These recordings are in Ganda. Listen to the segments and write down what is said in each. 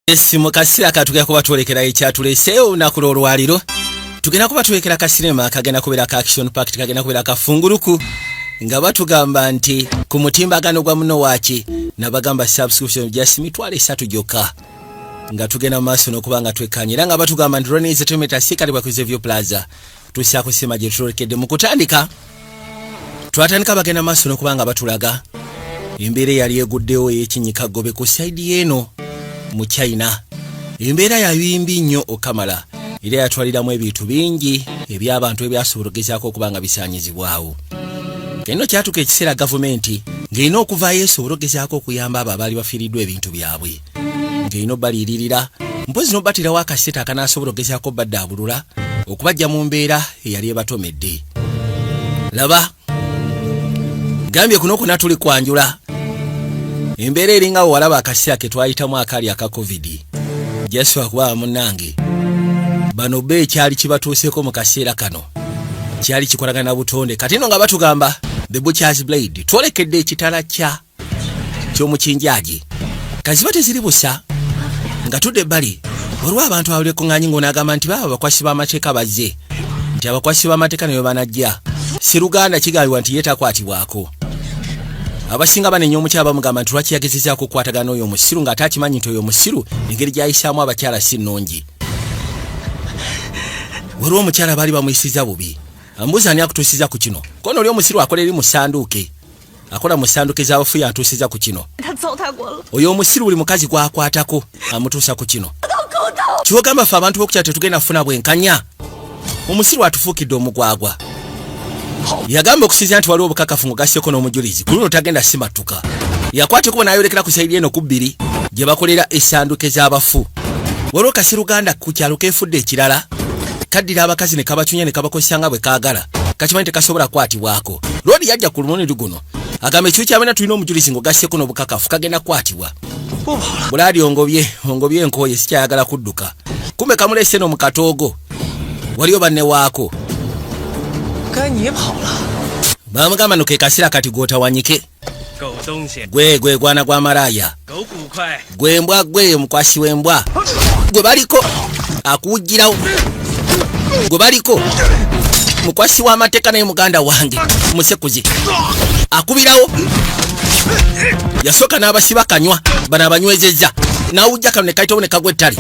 Mu kaseera katugenda kuba twolekera ekyatulese olunaku lw'olwaliro. Tugenda kuba twolekera kasinema kagenda kubeera ka action packed, kagenda kubeera kafunguluku nga batugamba nti ku mutimbagano gwa muno waaki nabagamba subscription just mitwalo 3 gyokka nga tugenda mu maaso n'okuba nga twekkanye era nga batugamba nti Ronnie Entertainment asikalibwa ku Xavier Plaza tussa kusema gye tulolekedde mu kutandika. Twatandika bagenda mu maaso n'okuba nga batulaga embeera yali eguddewo ey'ekinyika gobe ku side y'eno mu China. Embeera yabimbi nnyo okamala era yatwaliramu ebintu bingi eby'abantu ebyasobola okugezaako okuba nga bisaanyizibwawo. Kino kyatuka ekiseera gavumenti ng'erina okuvaayo esobola okugezaako okuyamba abo abaali bafiiriddwa ebintu byabwe, ng'erina obbaliiririra mpozi n'obbatirawo akaseeta akanaasobola okugezaako baddaabulula okubajja mu mbeera eyali ebatomedde. Laba gambye kuno kuna tuli kwanjula embeera eringa walaba akaseera ke twayitamu akali aka covid jasobola kuba munnange bano be ekyali kibatuuseeko mu kaseera kano kyali kikolagana na butonde kati no nga batugamba the butcher's blade twolekedde ekitala ky'omukinjaji kaziba teziri busa nga tudde ebbali olwa abantu abalekunganyi ng'onagamba nti baba bakwasi b'amateeka bazze nti abakwasi b'amateeka nayo banajja Siruganda kigambibwa nti yeetakwatibwako. Abasinga banenya omukyala bamugamba nti lwaki yagezezaako okukwatagana oyo omusiru ng'ate akimanyi nti oyo omusiru engeri gy'ayisaamu abakyala si nnungi. Waliwo omukyala baali bamuyisiza bubi ambuuza ani akutuusiza ku kino kono oli omusiru akola eri mu ssanduuke akola mu ssanduuke z'abafuya atuusiza ku kino. Oyo omusiru buli mukazi gwakwatako amutuusa ku kino. Kiwogamba ffe abantu b'okukyala tetugenda kufuna bwenkanya omusiru atufuukidde omugwagwa. Yagamba okusiza nti waliwo obukakafu ng'ogasseko n'omujulizi ku luno tagenda simattuka. Yakwateko n'ayolekera ku sayidi eno ku bbiri gye bakolera essanduuke z'abafu. Waliwo Kasiruganda ku kyalo keefudde ekirala kaddira abakazi ne kabacunya ne kabakozesa nga bwe kaagala kakimanyi tekasobola kwatibwako. Lodi yajja ku lumonero guno agamba ekibi kyabena tulina omujulizi ng'ogasseko n'obukakafu kagenda kwatibwa. Buladi ongobye enkooye sikyayagala kudduka kumbe kamulese no mu katoogo waliyo banne waako. Bamugamba no ke kasira kati gwotawanyike gwe gwana gwa maraya gwe mbwa gwe mukwasi w'embwa gwe baliko akuwujjirawo gwe baliko mukwasi w'amateeka naye muganda wange musekuzi akubirawo yasooka n'abasiba kanywa bano abanywezezza n'awujja kano ne kayitawo ne kagwa ettale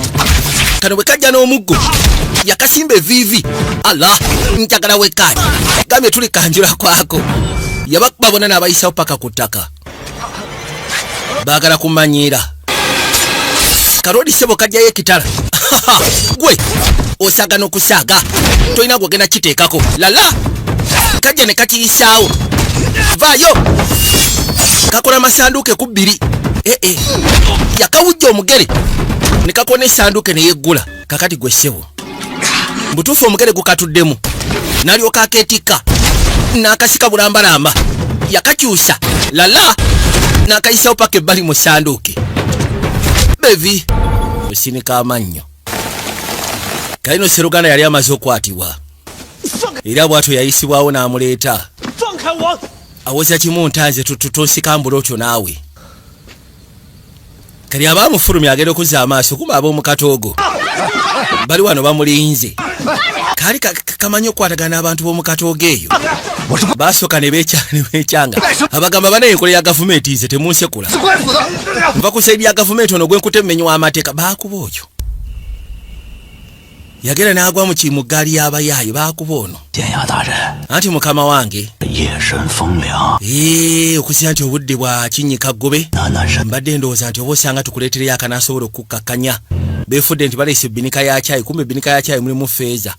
kano bwe kajja n'omuggo yakasimba eviivi Allah njagala wekkaali gambye tuli kanjula kwako yabakuba bonna n'abayisawo paka ku ttaka baagala kumanyiira kalodi sebo kajjayo ekitala gwe osaaga n'okusaaga tolina gwogenda kiteekako lala kajja ne kakiyisaawo vaayo kakola masanduuke ku bbiri yakawujja omugere ne kakona essanduuke ne yeggula kakati gwe ssebo butuufu omugere gukatuddemu n'alyoka akeetikka n'akasika bulambalamba yakakyusa lala n'akayisawo paka ebbali mu ssanduuke bevi osinika amannyo. Kalino Sseruganda yali amaze okwatibwa era bw'atyo yayisibwawo n'amuleeta awoza kimu ntanze tutosikambulo otyo naawe kali abaamufulumya agenda okuzza amaaso kuba ab'omu katoogo bali wano bamulinze kaali kamanyi okukwatagana abantu b'omu katoogo eyo baasooka ne beekyanga abagamba banayenkola ya gavumenti nze temunsekula nva ku saidi ya gavumenti ono gwenkute mmenyi w'amateeka baakuba oyo yagera n'agwa mu kimu ggaali y'abayaayo baakuba ono anti mukama wange okusiya nti obudde bwa kinnyika ggobe mbadde ndowooza nti oba osanga tukuleetereyo akanaasobola okukakkanya beefudde nti baleese ebbinika ya caayi kumbe ebbinika ya caayi mulimu feeza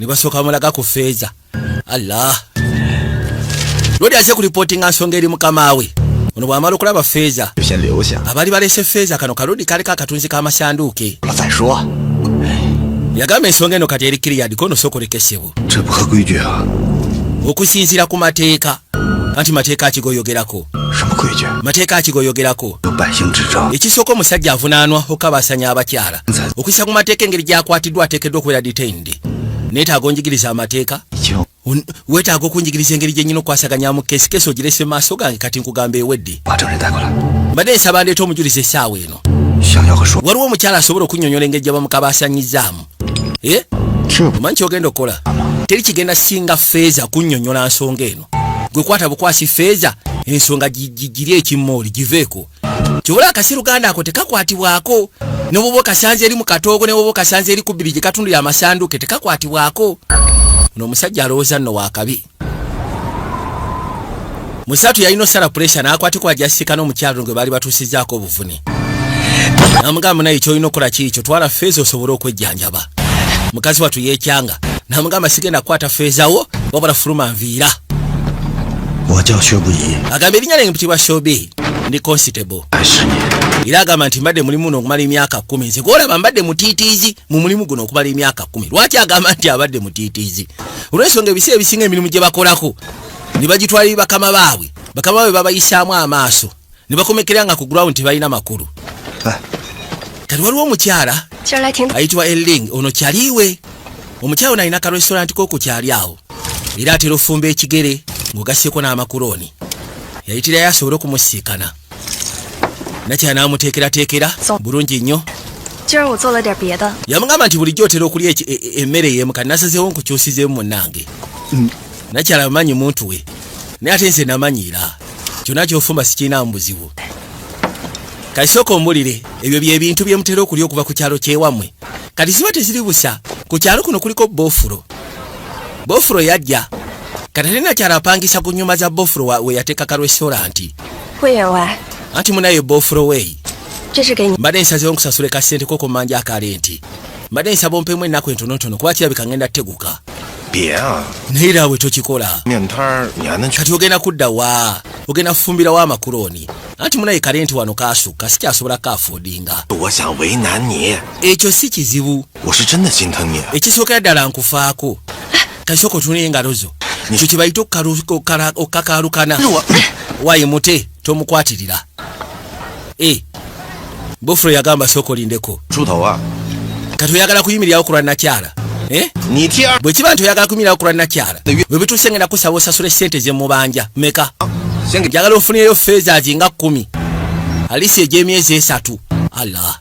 ne basooka bamulaga ku feeza Allah lodi aze kuripootinga nsonga eri mukama we ono bw'amala okulaba feeza abali baleese feeza kano kalodi kaali kakatunzi k'amasanduuke yagamba ensonga eno kati eri kiriyadi kono sookolekesebo okusinziira ku mateeka anti mateeka akigoyogerako ekisooka omusajja avunaanwa okabasanya abakyala okuyisa ku mateeka engeri gyakwatiddwa ateekeddwa okubeera detained neetaaga onjigiriza amateeka wetaaga okunjigiriza engeri gye nnyina okwasaganyamu keesi ogirese maaso gange kati nkugamba ewedde. Mbadde nsaba ndeeta omujuliza essaawa eno. Waliwo omukyala asobola okunnyonnyola engeri gye bamukabasanyizaamu. Omanyi kyogenda okukola? Teri kigenda singa Feeza kunnyonnyola nsonga eno. Gwe kwata bukwasi Feeza ensonga giri ekimmooli giveeko. Kyobula akasi Luganda ako tekakwatibwako. Ne bw'oba okasanze eri mu katoogo ne bw'oba okasanze eri ku bbiri gye katundira amasanduuke tekakwatibwako. Ono omusajja alowooza nno waakabi. Musatu yalina osala puresha n'akwatikwa Jessica n'omukyalo gwe baali batuusizzaako obuvune. Namugamba naye kyolina okukola kiikyo twala Feeza osobole okwejjanjaba. Mukazi watu yeekyanga. Namugamba sigenda kukwata Feeza wo wabula fuluma nviira. Agamba erinnya lyange mpitibwa Shobi. Ndi constable. Era agamba nti mbadde mulimu muno okumala emyaka 10. Nze gwolaba mbadde mutiitiizi mu mulimu guno okumala emyaka 10. Lwaki agamba nti abadde mutiitiizi? Olw'ensonga ebiseera ebisinga emirimu gye bakolako ne bagitwalira bakama baabwe. Bakama baabwe babayisaamu amaaso ne bakomekeranga ku ground tebalina makulu. Kati waliwo omukyala ayitibwa Elling. Ono kyaliwe. Omukyala ono alina ka restaurant ko ku kyali awo. Era atera ofumba ekigere ng'ogasseko n'amakuroni. Yayitirayo asobole okumusiikana. Nakyala n'amuteekerateekera bulungi nnyo. Yamugamba nti bulijjo otera okulya emmere y'emu kati nasazeewo nkukyusizeemu munnange. Nakyala amanyi muntu we. Naye ate nze namanyiira. Kyonna ky'ofumba sikirinamu buzibu. Kati sooka ombulire ebyo by'ebintu bye mutera okulya okuva ku kyalo ky'ewammwe. Kati ziba teziri busa. Ku kyalo kuno kuliko Bofulo. Bofulo yajja. Kati ate nakyala apangisa ku nnyuma za Bofulo we yateeka ka restaurant. Anti munaye Bofulo we. Mbadde nsazeewo nkusasule ka ssente ko ku mmanja akalenti. Mbadde nsaba ompemu ennaku entonotono kuba kirabika ngenda teguka. Naye era bwe tokikola. Kati ogenda kudda wa. Ogenda kufumbira wa makuroni. Anti munaye kalenti wano kaasuka sikyasobola kaafodinga. Ekyo si kizibu. Ekisookera ddala nkufaako. Kasoko tunye engalo zo. Ekyo kye bayita okukakaalukana. Waayi mute tomukwatirira. Bofulo yagamba sooka olindeko. Kati oyagala kuyimirirawo kulwa nakyala. Bwe kiba nti oyagala kuyimirirawo kulwa nakyala. Bwe bituuse ngenda kusaba osasule ssente ze mubanja. Meka? Njagala ofunireyo Feeza nga 10. Alisi egy'emyezi 3. Allah.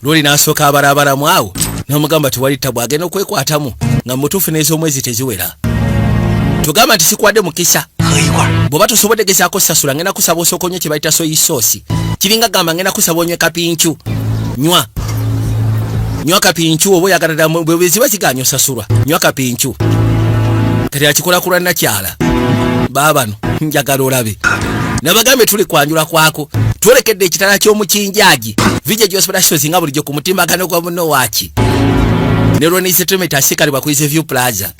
Lwoli n'asooka abalabalamu awo. N'omugamba tewali ttabu agenda okwekwatamu nga mutuufu n'ez'omwezi teziwera. Tugamba nti sikuwadde mukisa. Bw'oba tosobodde gezaako sasula ngenda kusaba osooka onywe kye bayita soyi soosi. Kiringa gamba ngenda kusaba onywe kapincu. Nywa kapincu oba oyagala ddala bwe ziba ziganya osasulwa. Nywa kapincu. Kati akikola kulwa nakyala. Baabano njagala olabe. Nabagambe tuli kwanjula kwako. Twerekedde ekitala ky'omukinjaagi. Vije gy'osobola shozi nga bulijjo ku mutimbagano gwa muno waaki. Ne Ronnie Settlement asikali bakulize View Plaza.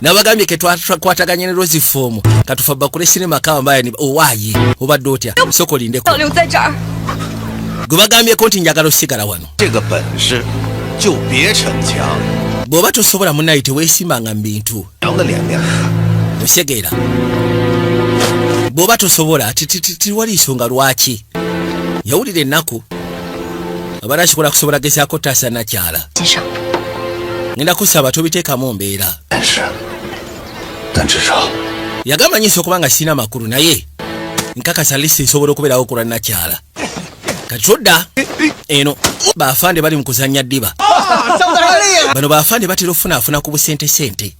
Nabagambye ke twakwataganye ne Rose Form. Katufa bakule sinema kama mbaya ni owayi obadde otya. Soko lindeko. Gubagambye konti njagala osigala wano. Bw'oba tosobola munnaye teweesimbanga mu bintu. Osegeera. Bw'oba tosobola tiwali nsonga lwaki. Yawulira ennaku. Abala akikola kusobola gezaako taasa nakyala. Ngenda kusaba tobiteekamu mbeera. Yagamba nyiso okubanga sirina makulu naye nkakasa lisi esobola okubeerawo kulwa nakyala. Kati todda eno baafande bali mu kuzannya ddiba. Bano baafande batera ofunaafuna ku busente.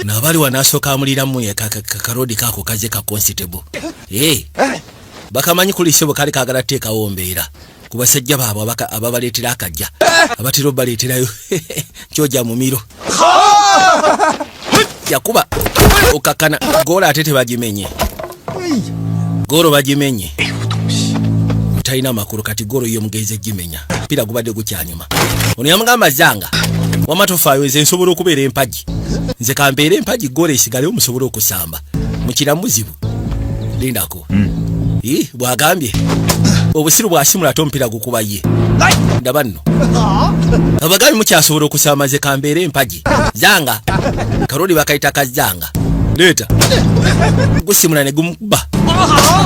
Nabali wanasooka amuliramu kakarodi kaako kaze ka constable. Bakamanyi kulise bwe kali kaagala teekawo mbeera. Ku basajja baabwe ababaleetera akajja. Abatera obaleeterayo kyoja mu miro. Yakuba okakana goola ate tebagimenye. Goolo bagimenye. Talina makulu kati goolo yo mugeze gimenya. Mpira gubadde gukyanyuma. Ono yamugamba zanga. Wamatofaayo nze nsobola okubeera empagi. Nze kampeera empagi goolo esigale omusobola okusamba. Mukira muzibu. Lindako. Bwagambye. Obusiru bwasimula ate omupiira gukuba ye. Ndaba nno. Abagambye mukyasobola okusamba nze kampeera empagi. Zanga. Karoli bakayita kazanga. Leeta. Gusimula ne gumukuba.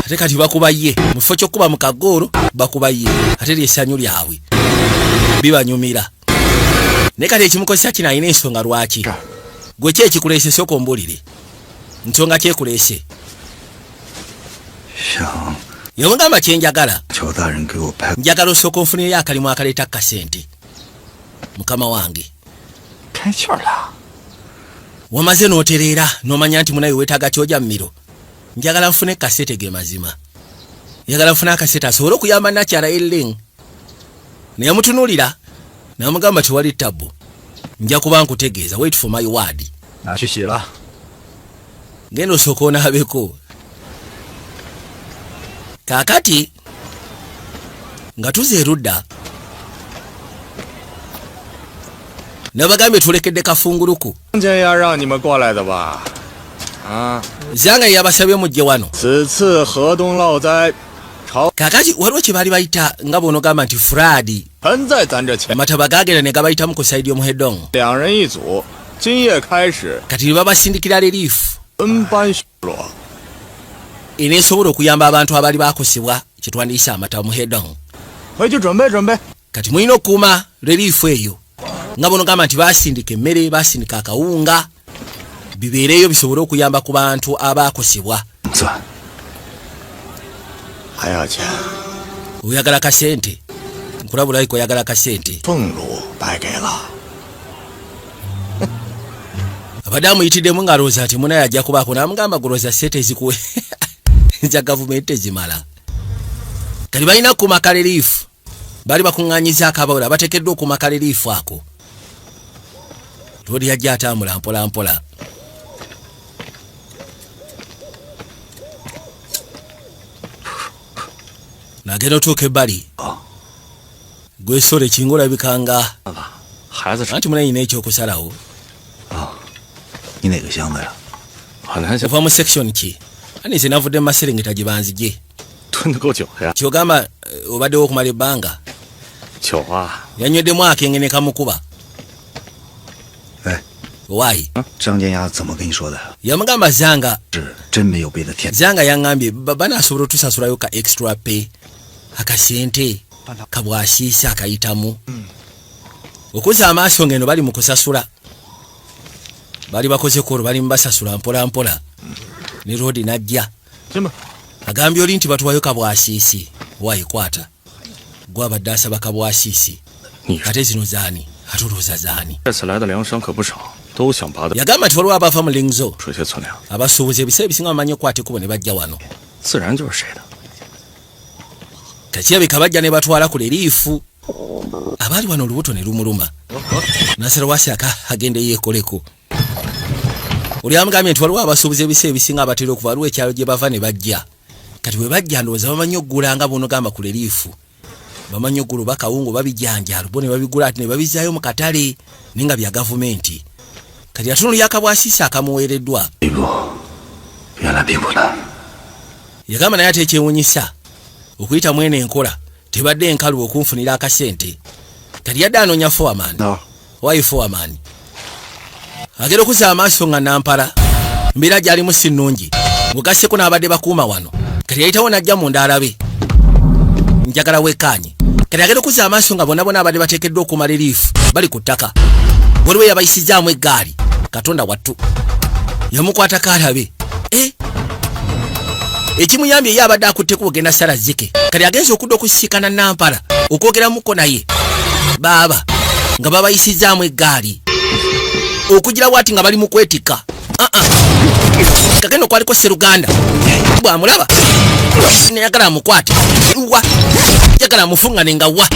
Ate kati bakuba ye. Mufo ky'okuba mu kagoolo bakuba ye. Ate lyessanyu lyabwe. Bibanyumira. Nekale ekimukozesa kino alina ensonga lwaki. Gwe ki ekikuleese sooka ombulire. Nsonga ki ekuleese? Yamugamba kye njagala. Njagala osooka onfunire akalimu akaleeta kasente. Mukama wange. Wamaze n'otereera n'omanya nti munaye weetaaga ky'ojja mmiro. Njagala nfune kasete ge mazima. Njagala nfune akasete asobole okuyamba nakyala Ellen. Naye amutunuulira n'amugamba tewali tabbu. Nja kuba nkutegeeza, wait for my word. Ngendo osooka onaabeko. Kaakati nga tuze erudda nabagambye tulekedde kafunguluku. Zanga yabasabye mujje wano. Kaakati waliwo kye baali bayita nga bw'onogamba nti Fradi. Amataba gaagenda ne gabayitamu ku sayidi y'omuhedong. Kati ne babasindikira relief. Eneesobola okuyamba abantu abaali bakosebwa kye twandiyise amataba muhedong. Kati mulina okukuuma relief eyo. Nga bw'onogamba nti basindika emmere, basindika akawunga. Bibeereyo bisobole okuyamba ku bantu abaakosebwa. Oyagala kasente? Nkulabula iko oyagala kasente. Abadamu yitiddemu ng'alowooza nti munaye ajja kubaako n'amugamba gulooza sente ezikuwe za gavumenti ezimala. Kati balina kukuuma kaleriifu. Bali bakuŋŋaanyiza akabawula abateekeddwa okukuuma kaleriifu ako. Todi yajja atambula mpola mpola. Nagenda otuuka ebbali. Gwe sole kinga olabikanga anti munayina ekyokusalawo. Ova mu section ki? Ani nze navudde mu maserengeta gye banzigye. Kyogamba obaddewo okumala ebbanga. Yanyweddemu akenge ne kamukuba. Why? Yamugamba Zanga. Zanga yangambye banaasobola otusasulayo ka extra pay. Akasente kabwasiisa akayitamu. Okuza amaaso ngeno bali mu kusasula. Bali bakoze koro bali mbasasula mpola mpola. Ne rodi najja. Agambye oli nti batuwayo kabwasiisi. Wayikwata. Gwa badde asaba kabwasiisi. Ate zino zaani. Atulooza zaani. Yagamba nti waliwo abava mu Lingzo. Abasuubuzi ebiseera ebisinga bamanyi okukwata ekkubo ne bajja wano. Kakirabika bajja ne batwala ku leriifu. Abaali wano olubuto ne lumuluma. Nasera wasi agende yeekoleko. Oli amugambye nti waliwo abasuubuzi ebiseera ebisinga abatera okuva waliwo ekyalo gye bava ne bajja. Kati bwe bajja ndowooza bamanyi okugula nga bw'onogamba ku leriifu. Bamanyi okugula bakawungu babijanja bo ne babigula ati ne babizaayo mu katale ninga bya gavumenti. Kati atuno yakabwasiisa akamuweereddwa. Yagamba naye ate ekyewuunyisa okuyita mwene enkola tebadde enkalu okunfunira akasente. Kati yadde anoonya foreman. Why foreman? Agera okuza amaaso nga nampala mbeera gy'alimu si nnungi. Mugasseko n'abadde bakuuma wano. Kati yayitawo n'ajja mu ndaalabe. Njagala wekkaanye. Kati agera okuza amaaso nga bonna abadde bateekeddwa okuuma relief bali ku ttaka. Waliwo yabayisizaamu eggaali. Katonda wattu. Yamukwata kaalabe. Ekimuyambye ye abadde akutte kugenda sala zike. Kati agenze okudda okusisikana nampala okwogeramuko naye. Baaba nga babayisizaamu eggaali. Okugira bwati nga bali mu kwetika. Kagenda okwaliko Sseruganda. Bw'amulaba neyagala amukwate. Wa yagala amufungane nga wa.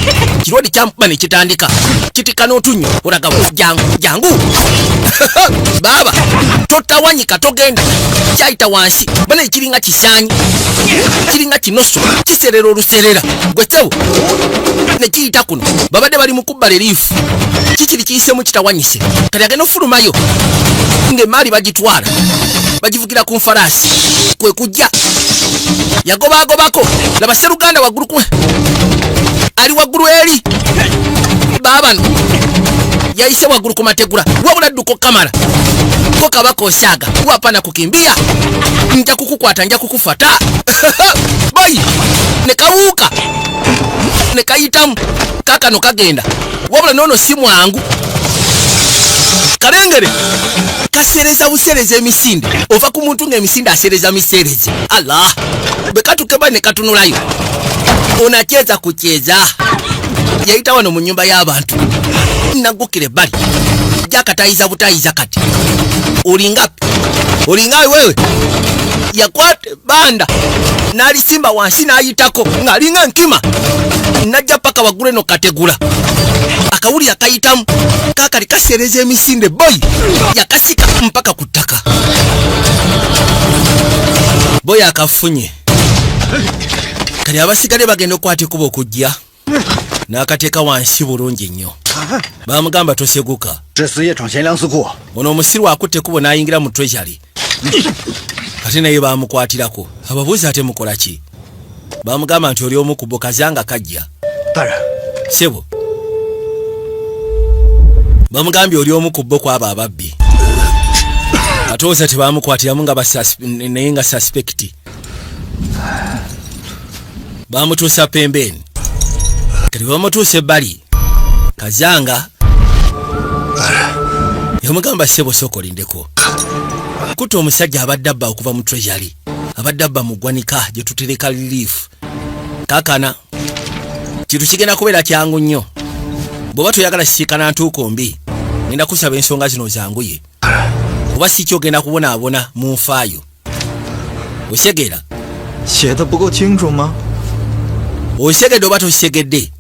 Kirwadde kyamukuba ne kitandika. Kitika n'otunnyo olaga jangu. Baaba totawanyika togenda. Kyayita wansi bana ekiringa kisaanyi. Kiringa kinoso kiserera oluserera. Gwe tewo ne kiyita kuno. Babadde bali mu kubba relief. Kikiri kiyisemu kitawanyise. Kati agenda ofulumayo ng'emaali bagitwala. Bagivugira ku nfalaasi. Kwe kujja. Yagobagobako. Laba Sseruganda waggulu ku. Ali waggulu eri. Baaba no. Yayise waggulu ku mategula. Wabula dduko kamala. Ko kabako osaaga. Wapana kukimbia. Nja kukukwata nja kukufata. Bayi. Ne kawuuka. Ne kayitamu. Kaakano kagenda. Wabula noono si mwangu. kalengere kasereza busereza emisinde ova ku muntu ng'emisinde asereza misereze Allah bekatuke ne katunulayo onacheza kucheza yaita wano mu nyumba y'abantu nagukire bali jakatayiza butayiza kati olingapi wewe yakwate banda nalisimba wansi nayitako ngalinga nkima najja paka wagule no kategula akawuli akayitamu kakali kasereza emisinde boy yakasika mpaka kutaka boy akafunye kali abasigale bagenda okwate kuba okujja n'akateeka wansi bulungi nnyo bamugamba toseguka ono omusiru akutte kubo n'ayingira mu treasury ate naye bamukwatirako ababuuzi ate mukola ki bamugamba nti oli omu ku bo kazanga kajja sebo bamugambye oli omu ku bo kwabo ababbi atooza tebamukwatiramu naye nga suspect bamutuusa pembeni kati bamutuusa ebbali kazanga yamugamba sebo sokolindeko kuta omusajja abadde abba okuva mu treasury abadde abba mu ggwanika gye tutereka relief kakana kintu kigenda kubeera kyangu nnyo bw'oba toyagala kisiikana ntuuko mbi ngenda kusaba ensonga zino zanguye oba si kyogenda kubonaabona mu nfaayo osegeera osegedde oba tosegedde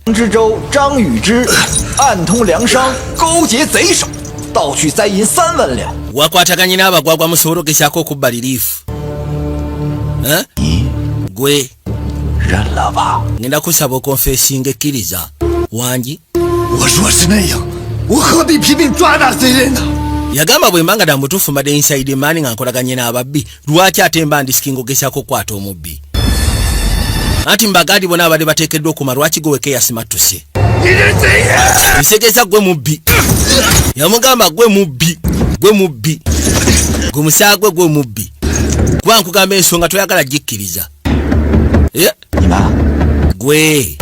wakwataganye n'abagwagwa musobole ogezaako okubba liriifu gwe ngenda kusaba okonfesinga ekkiriza wangi yagamba bwe mbanga dda mutuufu mbadde inside mani nga nkolaganye n'ababbi lwaki ate mba ndisikinga ogezaako okukwata omubbi anti mbagadi bona abadde bateekeddwa okuma lwaki gwe yasimatuse nsegeeza gwe mubbi yamugamba gwe mubbi gwe musaagwe gwe mubbi kuba nkugamba ensonga toyagala gikkiriza gwe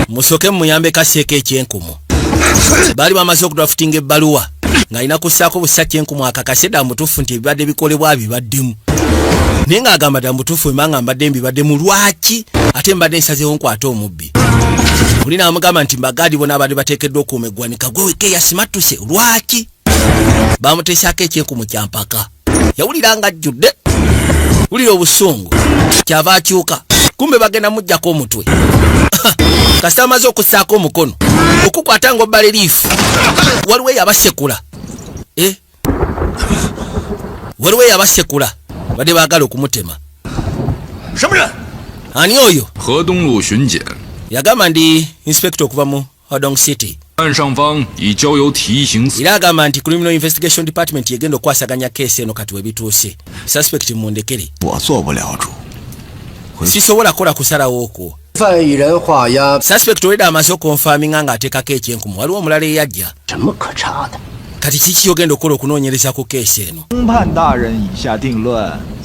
musoke muyambe kaseeka ekyenkumu baali bamaze okudraftinga ebbaluwa ng'alina kussaako busa kyenkumu akakase dda mutuufu nti ebibadde bikolebwa bibaddemu naye ng'agamba dda mutuufu emanga mbadde mbibaddemu lwaki ate mbadde nsazeewo nkwate omubbi buli naamugamba nti mbagadi bona abadde bateekeddwa okuuma eggwanika gwe weke yasimatuse lwaki bamuteesaako ekyenkumu kyampaka yawulira nga ajjudde wulira obusungu kyava akyuka kumbe bagenda mujjako omutwe kasita amaze okussaako omukono okukwata ng'obba liriifu waliwo eyabasekula waliwo eyabasekula badde baagala okumutema ani oyo yagamba ndi inspector okuva mu Hodong City era agamba nti Criminal Investigation Department yegenda okwasaganya keesi eno kati webituuse suspect mundekere sisobola kola kusalawo okwo suspect oleda amaze okonfaminga nga ateekako ekyenkumu waliwo omulala eyajja kati kiki yogenda okukola okunoonyereza ku keesi eno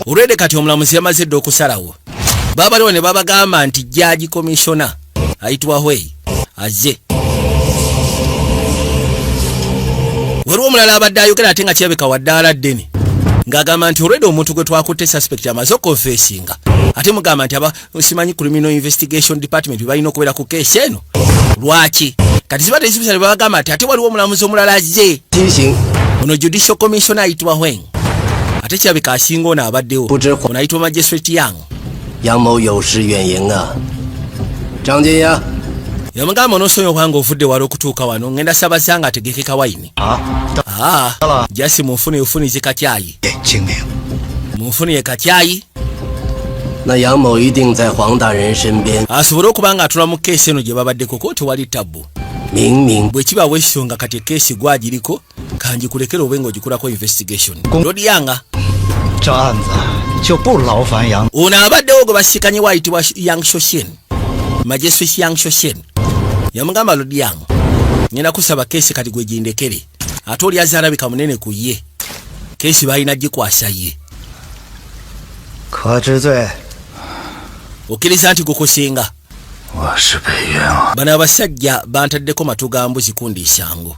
olwedde kati omulamuzi yamaze dde okusalawo babaliwo ne babagamba nti jjaji komishona ayitibwa Hwei azze waliwo omulala abadde ayogera ate nga kirabika waddaala ddene ng'agamba nti olwedde omuntu gwe twakutte suspect amaze okonfesinga ate mugamba nti simanyi Criminal Investigation Department balina okubeera ku keesi eno lwaki kati zibadde zibisale babagamba nti ate waliwo omulamuzi omulala azze ono Judicial Commissioner ayitibwa Hweng ate kirabika asinga ono abaddewo ono ayitibwa Magistrate Yang yamugamba onosonyiwa obwanga ovudde wali okutuuka wano ngenda sabasanga ategekeka wayini jasi munfune yofunize kakyayi munfuniye kakyayi asobole okuba nga atula mu keesi eno gye babaddeko ko tewali tabbu bwe kiba bwekisonga kati keesi gwagiriko kangikulekera obe nga ogikulako investigation lodi yanga ono abaddewo gwe basikanye wayitibwa Yang Shoshen Magistrate Yang Shoshen yamugamba lodi yanga ngenda kusaba keesi kati gwe gindekere ate oli azaalabika munene ku ye keesi balina gikwasa ye okkiriza nti gukusinga bano abasajja bantaddeko matu ga mbuzi kundi isango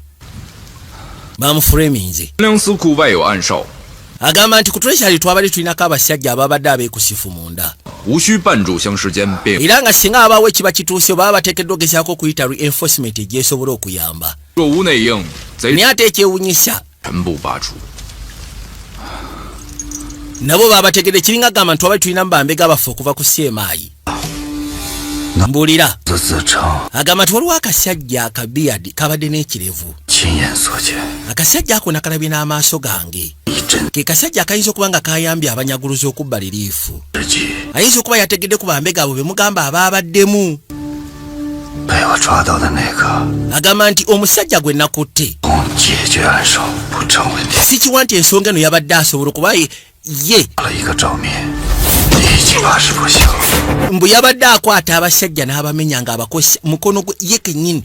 bamuframinze. 粮司库外有暗哨， agamba nti ku treasury twabali tulinako abasajja ababadde abeekusifu munda. 无需半炷香时间便。 era nga singa abaawo ekiba kituuse baba bateekeddwa ogezaako okuyita reinforcement egyesobola okuyamba. 若无内应，贼 naye ate ekyewunyisa 全部拔除。 nabo babategedde kiringa gamba nti twabali tulinamu bambega abaffe okuva ku CMI. Mbuulira agamba nti waliwo akasajja akabiyadi kabadde n'ekirevu. akasajja ako nakalabye n'amaaso gange. ke kasajja akayinza okuba nga kayambye abanyaguluzi okubba liriifu. ayinza okuba yategedde ku bambega abo be mugamba abaabaddemu. agamba nti omusajja gwe nakutte sikiwa nti ensonga eno yabadde asobola okuba ye mbu yabadde akwata abasajja n'abamenya nga abakozesa mukono gwe ye kennyini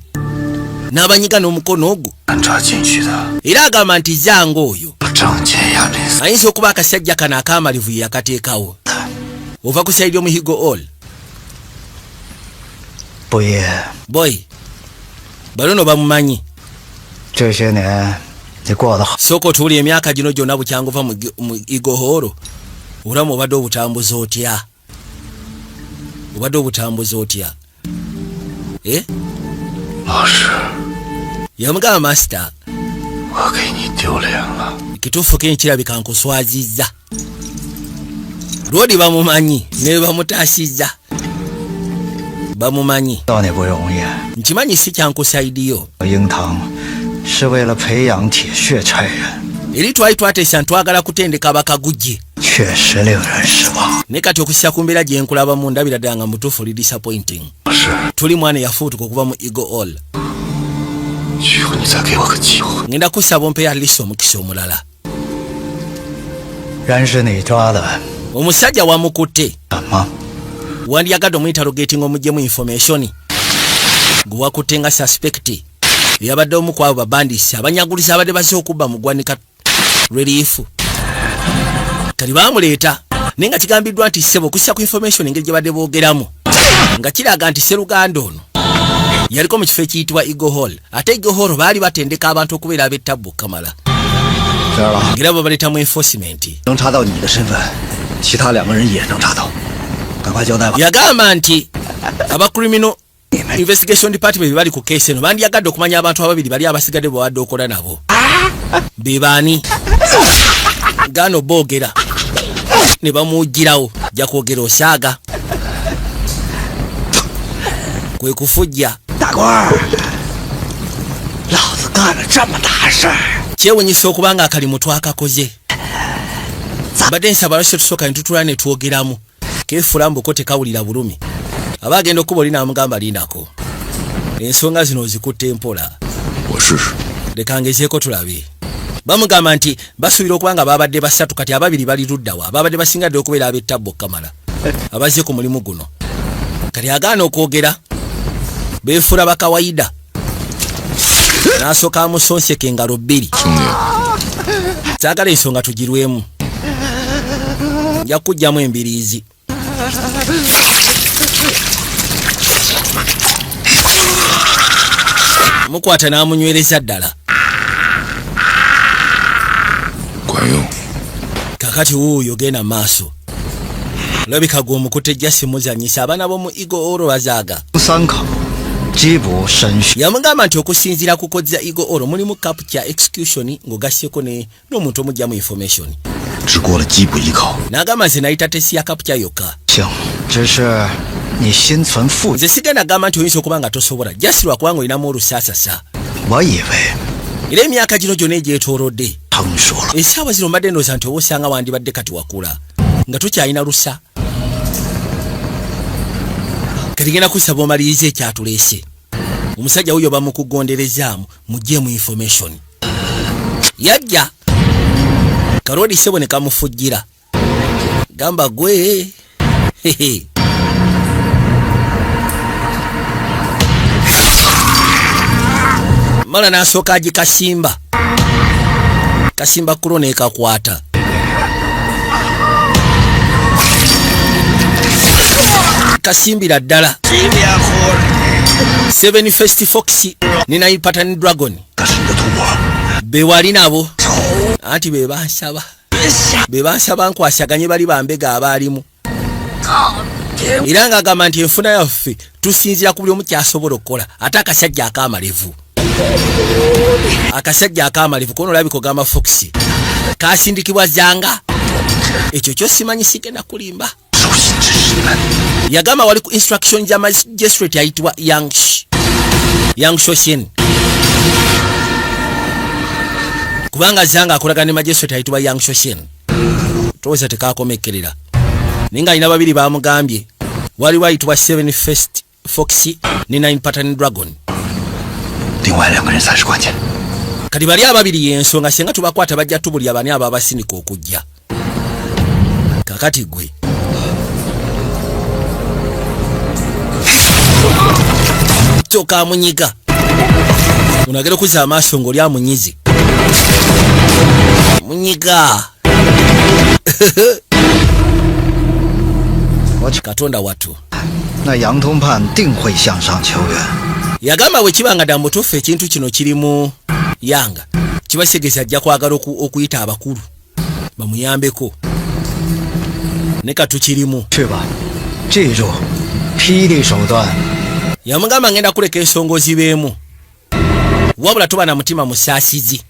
n'abanyiga n'omukono ogwo. era agamba nti zange oyo ayinza okuba akasajja kano akamalivu ye yakateekawo. ova ku saidi omuhigo all boy balono bamumanyi. sooka otuwulira emyaka gino gyonna bukyangova mu igohoro obulamu obadde obutambuza otya? obadde obutambuza otya? yamugamba master kituufu kenkirabika nkuswazizza. lwodi bamumanyi ne bamutaasizza bamumanyi. nkimanyi si kyankusaidiyo. eri twali twateesa ntwagala kutendeka abakagujje. ne kati okussa ku mbeera gye nkulabamu ndabira ddala nga mutuufu li disappointing. tuli mwana yafuutuka okuva mu Eagle All. ngenda kusaba ompeyo alisi omukisa omulala. omusajja wamukutte wandyagadde omwinterrogating omugyemu information gwe wakutte nga suspect yabadde omu ku abo babandisi abanyagulizi abadde bazze okubba mu ggwanika relief. kati baamuleeta naye nga kigambiddwa nti ssebo okussa ku information engeri gye badde boogeramu nga kiraga nti Sseruganda ono yaliko mu kifo ekiyitibwa Eagle Hall. ate Eagle Hall baali batendeka abantu okubeera ab'ettabbu kamala. ngera babaleetamu enforcement. yagamba nti aba criminal investigation department bali ku case eno bandyagadde okumanya abantu ababiri bali abasigadde bwe okola nabo bebaani. gano boogera ne bamuwugirawo jja kwogera osaaga kwe kufujja. kyewunyisa okuba nga akalimu twakakoze. badde nsaba lwaki tusooka ne tutula ne twogeramu keefula mbuko tekawulira bulumi. aba agenda okuba oli n'amugamba lindako ensonga zino ozikutte empola leka ngezeeko tulabe. bamugamba nti basuubira okuba nga babadde basatu kati ababiri bali luddawa babadde basingadde okubeera ab'ettabbo kamala abazze ku mulimu guno. kati agaana okwogera beefula bakawaida n'asooka amusonseka engalo bbiri. saagala ensonga tugirwemu nja kujjamu embiriizi. mukwata n'amunywereza ddala. kakati wuuyo genda maaso olabika gwe omukutte jasi muzanyisa abaana b'omu Eagle All bazaaga. yamugamba nti okusinziira ku kodi za Eagle All mulimu capture execution ng'ogasseko n'omuntu omugyamu information. n'agamba nze nayita tesi ya capture yokka. nze sigenda gamba nti oyinza okuba nga tosobola jasi lwakubanga olinamu olusaasasa. era emyaka gino gyonna egyetoolodde essaawa zino mbadde ndowooza nti oba osanga wandibadde kati wakula nga tokyalina lusa. kati genda kusaba omaliriza ekyatuleese. omusajja wuyo bamukugonderezaamu muggyemu information. yajja kalodi ssebo ne kamufujjira gamba gwe mala n'asooka agikasimba kasimba kulo n'ekakwata. kasimbira ddala 7 First Fox ni 9 Pattern Dragon bewali nabo anti bebansaba nkwasaganye bali bambega abaalimu era nga agamba nti enfuna yaffe tusinzira ku buli omu kyasobola okukola ate akasajja akamalevu kono olabika ogamba Foxy kasindikibwa zanga ekyo kyo simanyi sigenda kulimba yagamba wali ku instruction ya magistrate ayitibwa Yang Shoshin kubanga zanga akolagana ne magistrate ayitibwa Yang Shoshin toweza tekakomekerera ninga alina babiri bamugambye wali wayitibwa 7 First Foxy ne 9 Pattern Dragon kati bali ababiri yensonga senga tubakwata bajja tubuli abani ababasinika okujja kakati gwe toka munyiga unagera kuza amaaso ngoli amunyizi munyiga katonda watu na Yang Tongpan定会向上求援 yagamba we kibanga dambo tofe ekintu kino kirimu yanga kibasegeza ajja kwagala okuyita abakulu bamuyambeko ne katukirimu yamugamba ngenda kuleka ensongozi beemu wabula tuba na mutima musaasizi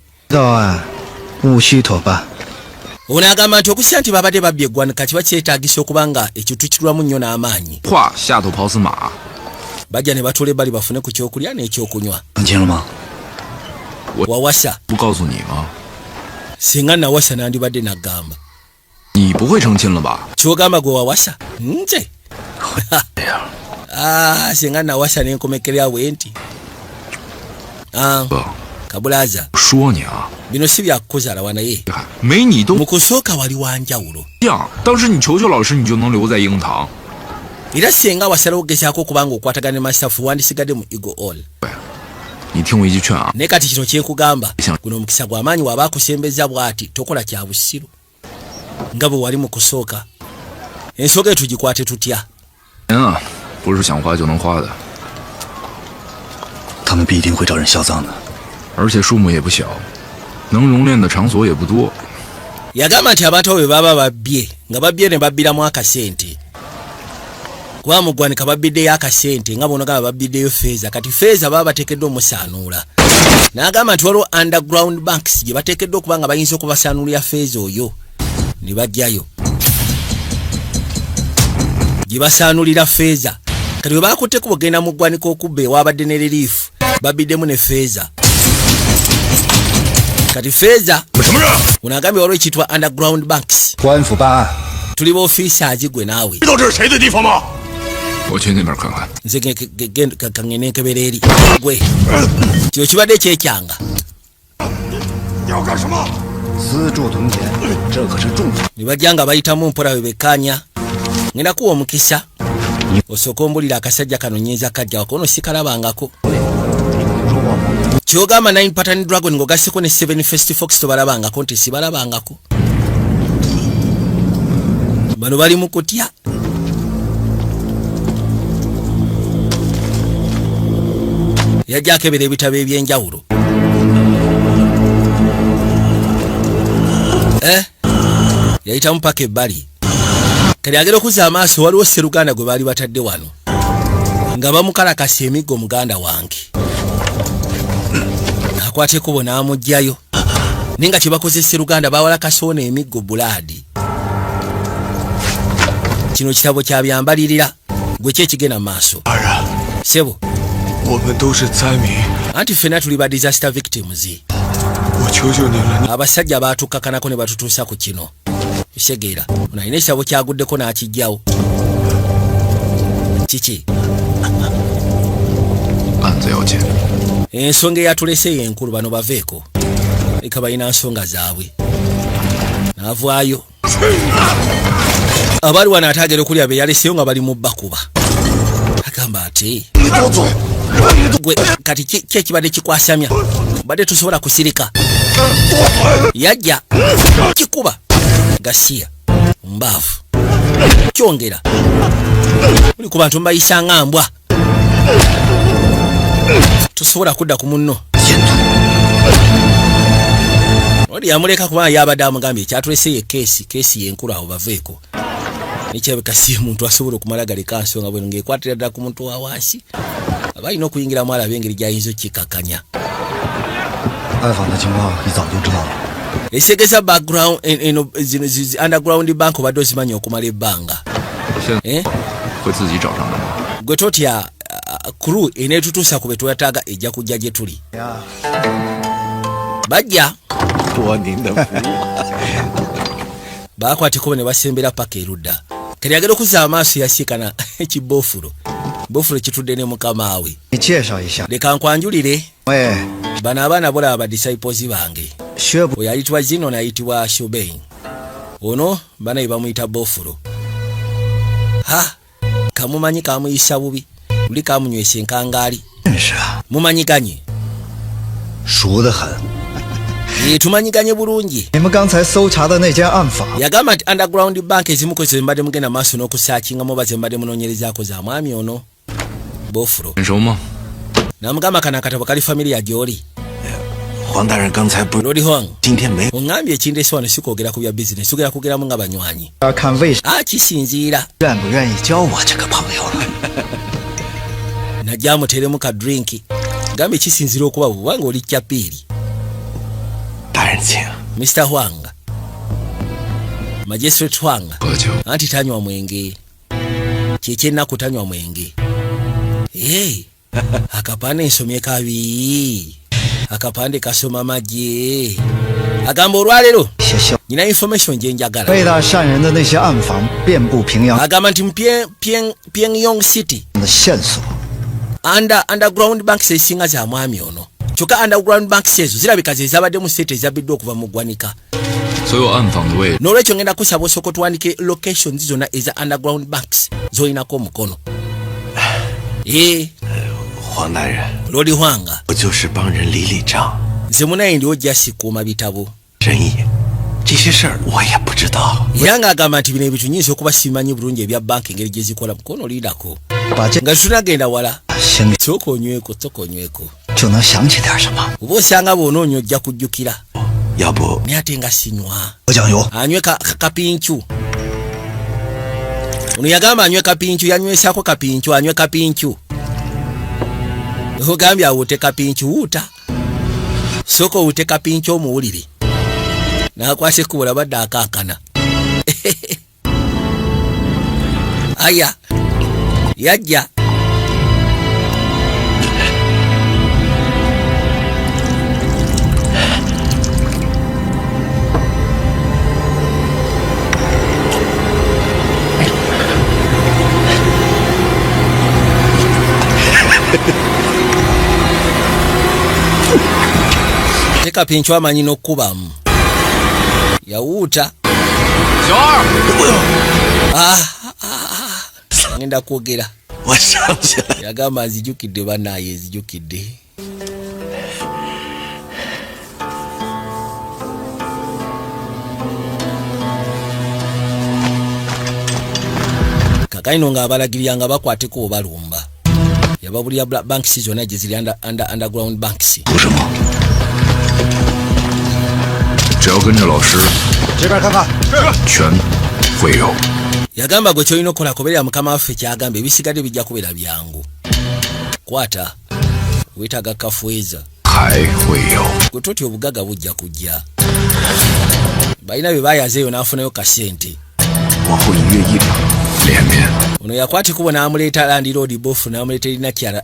ono agamba nti okusya nti babadde babbye eggwanika kiba kyetaagisa okubanga ekintu kirwamu nnyo n'amaanyi bajja ne batula ebbali bafune ku kyokulya n'ekyokunywa wawasa singa nawasa nandibadde naggamba kyogamba gwe wawasa nze singa nawasa nenkomekerera bwe nti kabulaza bino si byakukoza lawa naye mu kusooka wali wanjawulo era senga wasala ogezaako okubanga okwatagana ne masafu wandisigadde mu Eagle All naye kati kino kyekugamba guno omukisa gw'amaanyi waba akusembeza bw'ati tokola kya busiru nga bwe wali mu kusooka ensonga eyo tugikwate tutya yagamba nti abantu abo bwe baba babbye nga babbye ne babbiramu akasente kuba mu ggwanika babbiddeyo akasente nga bono gaba babbiddeyo feeza kati feeza baba bateekeddwa omusaanuula n'agamba nti waliwo underground banks gye bateekeddwa okuba nga bayinza okubasaanuulira feeza oyo ne bajjayo gye basaanuulira feeza kati bwe bakutteko bogenda mu ggwanika okubba ewabadde ne relief babbiddemu ne feeza kati feeza unagambye waliwo ekiyitibwa underground banks tuli baofiisaazi gwe naawe nze kangene nkebera eri gwe kyo kibadde ekyekyanga ne bajja nga bayitamu mpola we bekkaanya ngenda kuwa omukisa osooka ombulira akasajja kano nnyinza kajja wakono sikalabangako kyogamba 9 Pattern Dragon ng'ogasseko ne 7 First Fox tobalabangako nti sibalabangako bano bali mu kutya yajja akebera ebitabo ebyenjawulo yayitamu paka ebbali kali agera okuzza amaaso waliwo Sseruganda gwe baali batadde wano nga bamukalakasa emiggo muganda wange akwate kubo n'amugjayo naye nga kyebakoze Sseruganda bawalakasoona emiggo bulaadi kino kitabo kyabyambalirira gwe kyekigenda mu maaso sebo anti ffenna tuli ba disaster victims abasajja batukkakanako ne batutuusa ku kino segeera ono alina ekitabo kyaguddeko n'akijjawo kiki ensonga eyatulese yenkulu bano baveeko eka balina nsonga zaabwe n'avaayo abaali wano ataagera okulya be yaleseyo nga bali mu bakuba agamba ate gwe kati kyekibadde kikwasamya badde tusobola kusirika yajja kikuba gasiya mbaavu kyongera muli ku bantu mbayisa nga mbwa tusobola kudda ku munno Odi yamuleka kuba yabadde amugambye ekyatulese ye keesi yenkulu awo baveeko. Nekyabeka si muntu asobola okumala galeka nsonga bwe ng'ekwatira ddala ku muntu wa wansi. Abalina okuyingira mu alabe engeri gy'ayinza okkikakanya. 拜访的情况你早就知道了。 Esegeza background zino underground bank obadde ozimanyi okumala ebbanga. 会自己找上门吗？ Gwe totya crew eneetutuusa ku be twetaaga ejja kujja gye tuli. Bajja 托您的福。 baakwateko ne basembera paka erudda. Kati agenda okuzza amaaso yasiikana ekiboofulo. Boofulo kitudde ne mukama we. 你介绍一下， Leka nkwanjulire 喂， bano abaana bolaba ba disciples bange. 薛不 Oyo ayitibwa Zino n'ayitibwa Shobein. Ono bana be bamuyita Boofulo. Ha! Kamumanyi kamuyisa bubi. Luli kamunywesa enkangaali. 认识啊， Mumanyiganye. 熟得很。 Tumanyiganye bulungi. 你们刚才搜查的那间暗访， Yagamba nti underground bank ezimu kwe mbadde mugenda maaso n'okusaakingamu oba ze mbadde munoonyerezaako za mwami ono Boofulo. 很熟吗？ Namugamba kana akatabo kali familia gy'oli. 黄大人刚才不， Lodi Hwang. 今天没 Ongambye ekindeese wano si kwogera ku bya bizinesi, ogera kwogeramu nga banywanyi. 要看魏 Kisinziira. 愿不愿意交我这个朋友了。 Najja muteremu ka drink. Gambye kisinziira okuba bubanga oli kyapiiri. 大人请。 Mr. Hwang. Magistrate Hwang. 喝酒。 Anti tanywa mwenge. Kyekyennaku tanywa mwenge. Akapande nsomye kabi. Akapande kasoma magye. Agamba olwaleero 些消 nina information gye njagala. 伟大善人的那些暗访遍布平阳 Agamba nti Pyongyang City 的线索， underground banks ezisinga za mwami ono. Kyokka underground banks ezo zirabika ze zabadde mu state ezabbiddwa okuva mu ggwanika. 所有暗访的位置 N'olwekyo ngenda kusaba osooka tuwandike locations zonna eza underground banks z'olinako omukono. 黄大人， Lodi Hwanga. 我就是帮人理理账， Nze munaye ndi ojja sikuuma bitabo. 生意这些事儿我也不知道。 Era ng'agamba nti bino ebintu nyinza okuba simanyi bulungi ebya banka engeri gye zikola mukono liidako. 把这 Nga tunagenda wala. 心里 Sooka onyweko. 就能想起点什么。 Oba osanga bw'onoonya ojja kujjukira. 要不 Naye ate nga sinywa. 喝酱油， Anywe kapincu. Ono yagamba anywe kapincu, yanywesaako kapincu, anywe kapincu. Ogambye awute kapincu wuuta. Sooka owute kapincu omuwulire. N'akwasa ekkubo labadde akankana. Aya. Yajja. Teka pinchu amanyi n'okkubamu. Yawuuta. 小二， Ngenda kwogera. 我想起来， Yagamba nzijukidde bannaaye nzijukidde. Kakaino ng'abalagirira nga bakwateko obalumba. Yababulira banks zonna gye ziri underground banks. 图什么？ 只要跟着老师， 这边看看。 全会有。 Yagamba gwe kyolina okukola kubeera mukama waffe kyagamba ebisigadde bijja kubeera byangu. Kwata. Weetaaga kafueza. 还会有。 Gwe totya obugaga bujja kujja. Balina bye baayazeeyo n'afunayo kasente. 往后1月1日， 连绵。 Ono yakwata ekubo n'amuleeta Land Road Boofu n'amuleeta erina kyala.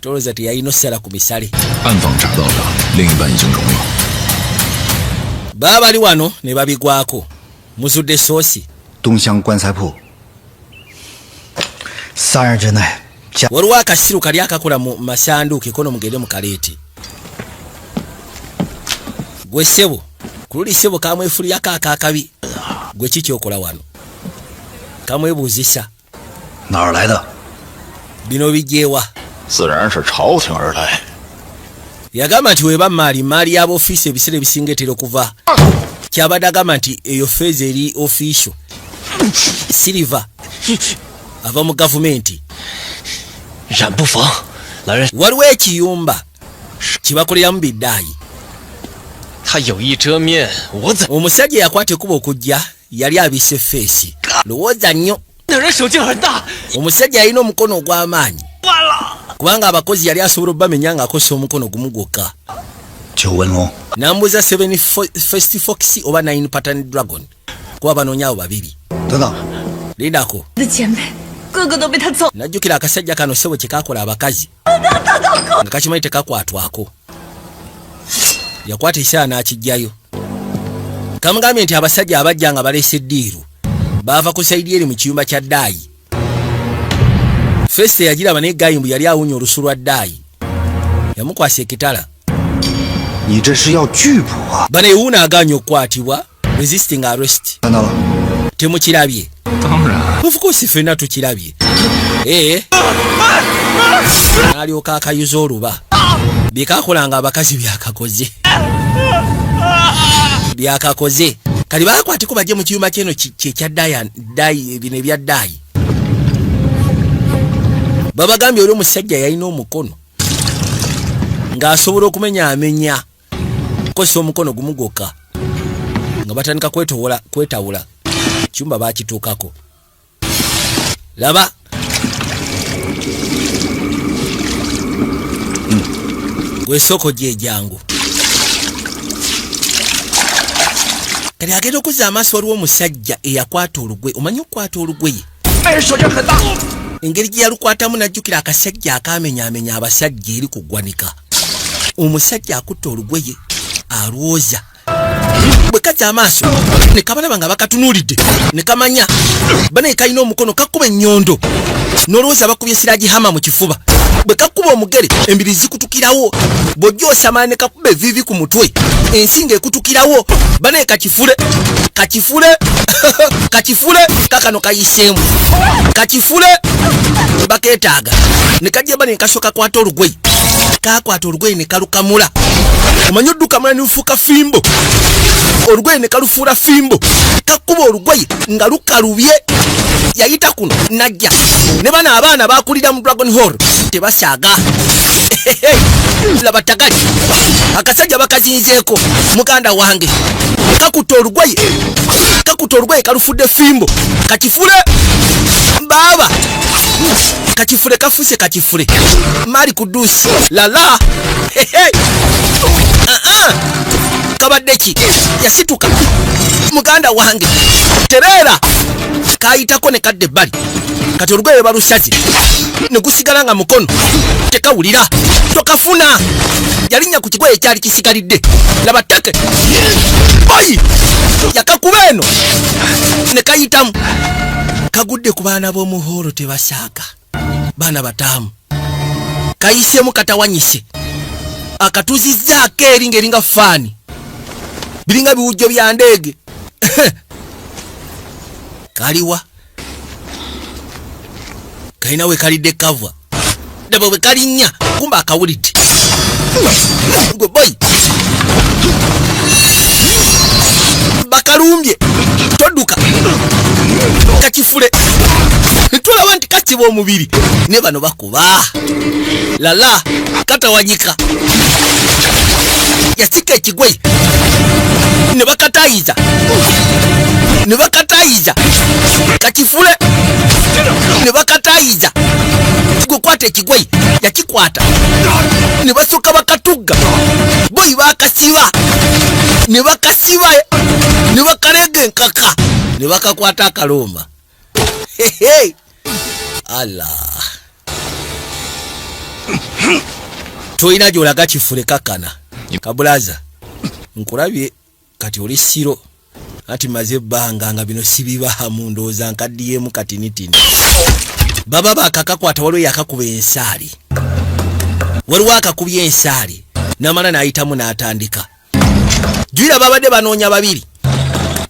Tolowooza teyalina ossala ku misale. 暗访查到的另一半已经融了。 Baba bali wano ne babigwako. Muzudde soosi. 东乡棺材铺，3日之内将 Waliwo akasiru kali akakola mu masanduuke kono mugende mu kaleeti. Gwe ssebo, ku luli ssebo kamwefulyako akaakabi. Gwe kiki okola wano? Kamwebuuzisa. 哪儿来的？ Bino bijjeewa. 自然是朝廷而来。 Yagamba nti weba maali ya b'ofiisi ebiseera ebisinga etera okuva. Kyabadde agamba nti eyo feeza eri official. Silver. Ava mu gavumenti. 染不妨，来人， Waliwo ekiyumba kibakoleramu biddaayi. 他有意遮面，我怎 omusajja yakwata ekkubo okujja yali abise feesi lowooza nnyo 那人手劲很大， omusajja yalina omukono ogw'amaanyi 完了！ kubanga abakozi yali asobola obamenya ng'akozesa omukono gumu gwokka 九文龙， n'ambuuza 7 First Fox oba 9 Pattern Dragon kuba banoonya abo babiri 等等， lidako 的前辈，个个都被他揍。 najjukira akasajja kano ssebo kye kaakola abakazi nga kakimanyi tekakwatwako yakwata ekisaala n'akijjayo kamugambye nti abasajja abajja nga baleese eddiiru baava ku saidi eri mu kiyumba kya ddaayi feste yagiraba naye gayimbu yali awunya olusu lwa ddaayi yamukwasa ekitala 你这是要拒捕啊！ bano ewuuna agaanye okukwatibwa resisting arrest 看到了， temukirabye 当然， of course ffenna tukirabye n'alyoka akayuza oluba byekakolanga abakazi byakakoze kali bakwatiko bajje mu kiyumba kyeno kyekya ddaayi bino ebya ddaayi babagambye oli omusajja yalina omukono ng'asobola okumenyaamenya kukozesa omukono gumu gwokka nga batandika kwetawula ekyumba baakituukako laba gwesoko gyejangu kali agenda okuzza amaaso waliwo omusajja eyakwata olugwe omanyi okukwata olugwe ye 那人手劲很大， engeri gye yalukwatamu najjukira akasajja akaamenyaamenya abasajja eri kuggwanika omusajja akutta olugwe ye alwoza bwe kajja amaaso ne kabalaba nga bakatunuulidde ne kamanya banaye kalina omukono kakuba ennyondo n'olowooza bakubye siragihama mu kifuba bwe kakuba omugere embiri zikutukirawo bw'ojja osamala ne kakuba evivi ku mutwe ensinga ekutukirawo banaye kakifule kakano kayiseemu kakifule bakeetaaga ne kajja banaye kasooka kwata olugwe kakwata olugwe ne kalukamula omanyi oddukamula ne lufuuka fimbo olugwe ne kalufuula fimbo kakuba olugwe nga lukalubye yayita kuno najja ne bana abaana bakulira mu Dragon Hall tebasaaga laba tagali akasajja bakazinzeeko muganda wange kakuta olugwe kalufudde fimbo kakifule baba kakifule kafuse kakifule mali kudusi lala kabadde ki yasituka muganda wange tereera kayitako ne kadde ebbali kati olugwe balusaze ne gusigala nga mukono tekawulira tokafuna yalinnya ku kigoye ekyali kisigalidde laba tteke boyi yakakuba eno ne kayitamu kagudde ku baana b'omuhoro tebasaaga baana bataamu kayiseemu katawanyise akatuzizzaako eri ng'eringa faani biringa biwujjo bya ndeege kaliwa kalina we kalidde kava daba bwe kalinnya kumba akawulidde gwe boyi bakalumbye todduka kakifule tulaba nti kakiba omubiri ne bano bakuba lala katawanyika yasika ekigwe ne bakatayiza kakifule ne bakatayiza gukwata ekigwe yakikwata ne basooka bakatugga boyi bakasiba ne bakalega enkaka ne bakakwata akalomba Allah toyina gyolaga kifule kakana kabulaza nkulabye kati oli siro ati maze ebbanga nga bino sibibaamu ndowooza nkaddiyemu katinitini baba bakakakwata waliwo yakakuba ensaali waliwo akakubya ensaali namala n'ayitamu n'atandika jwira babadde banoonya babiri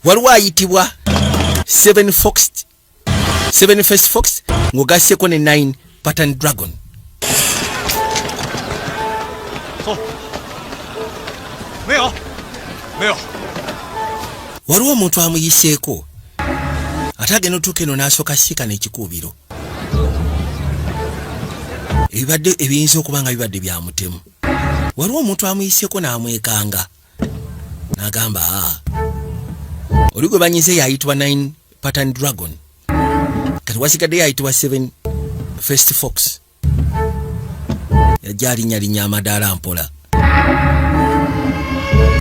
waliwo ayitibwa 7 First Fox ng'ogasseko ne 9 Pattern Dragon 没有， waliwo omuntu amuyiseeko ate agenda otuuka eno n'asooka sika n'ekikuubiro ebibadde ebiyinza okuba nga bibadde bya mutemu waliwo omuntu amuyiseeko n'amwekanga n'agamba oli gwe banyize yayitibwa 9 pattern dragon, kati wasigadde yayitibwa 7 first fox. Yajja alinya amadaala mpola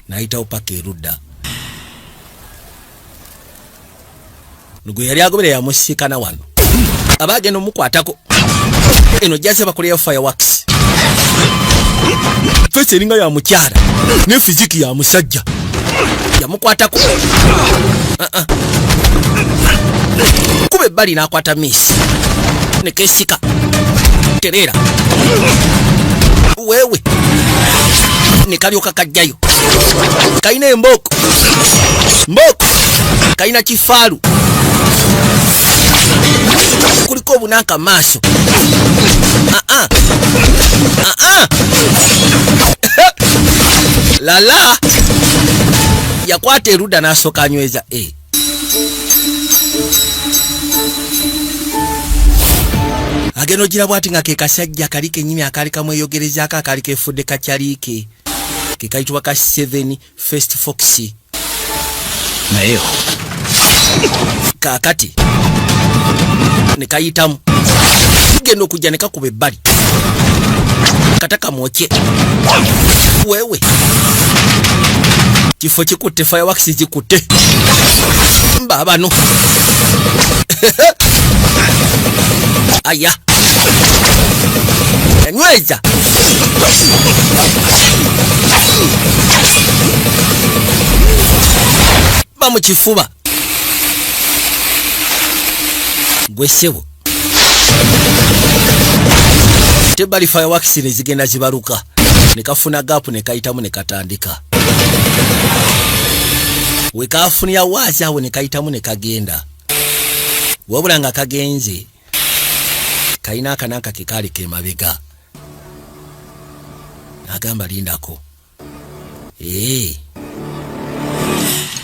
n'ayitawo paka erudda. Gwe yali agoberera yamusikana wano aba agenda omukwatako. Eno jase bakoleyo fireworks. Fese eringa ya mukyala ne fiziki ya musajja yamukwatako. Kube bali n'akwata miss ne kesika terera wewe ne kalyoka kajjayo kaina emboko kaina kifaalu kuliko obunanka maaso. Lala yakwata erudda n'asooka anyweza agenda ogira bwati nga ke kasajja kali kennyini akaali kamweyogerezaako akaali kefudde kakyaliike ke kayitibwa ka 7 first fox. Meyo Kaakati ne kayitamu genda okujja ne kakuba ebbali kataka mwokye wewe kifo kikutte fireworks zikutte mbabano. Aya yanyweza bamukifuba gwesebo tebali fireworks ne zigenda zibaluka ne kafuna gapu ne kayitamu ne katandika. Wekafunia wazi awo ne kayitamu ne kagenda. Wabula nga kagenze kaina akananka kekali kemabega. Agamba lindako.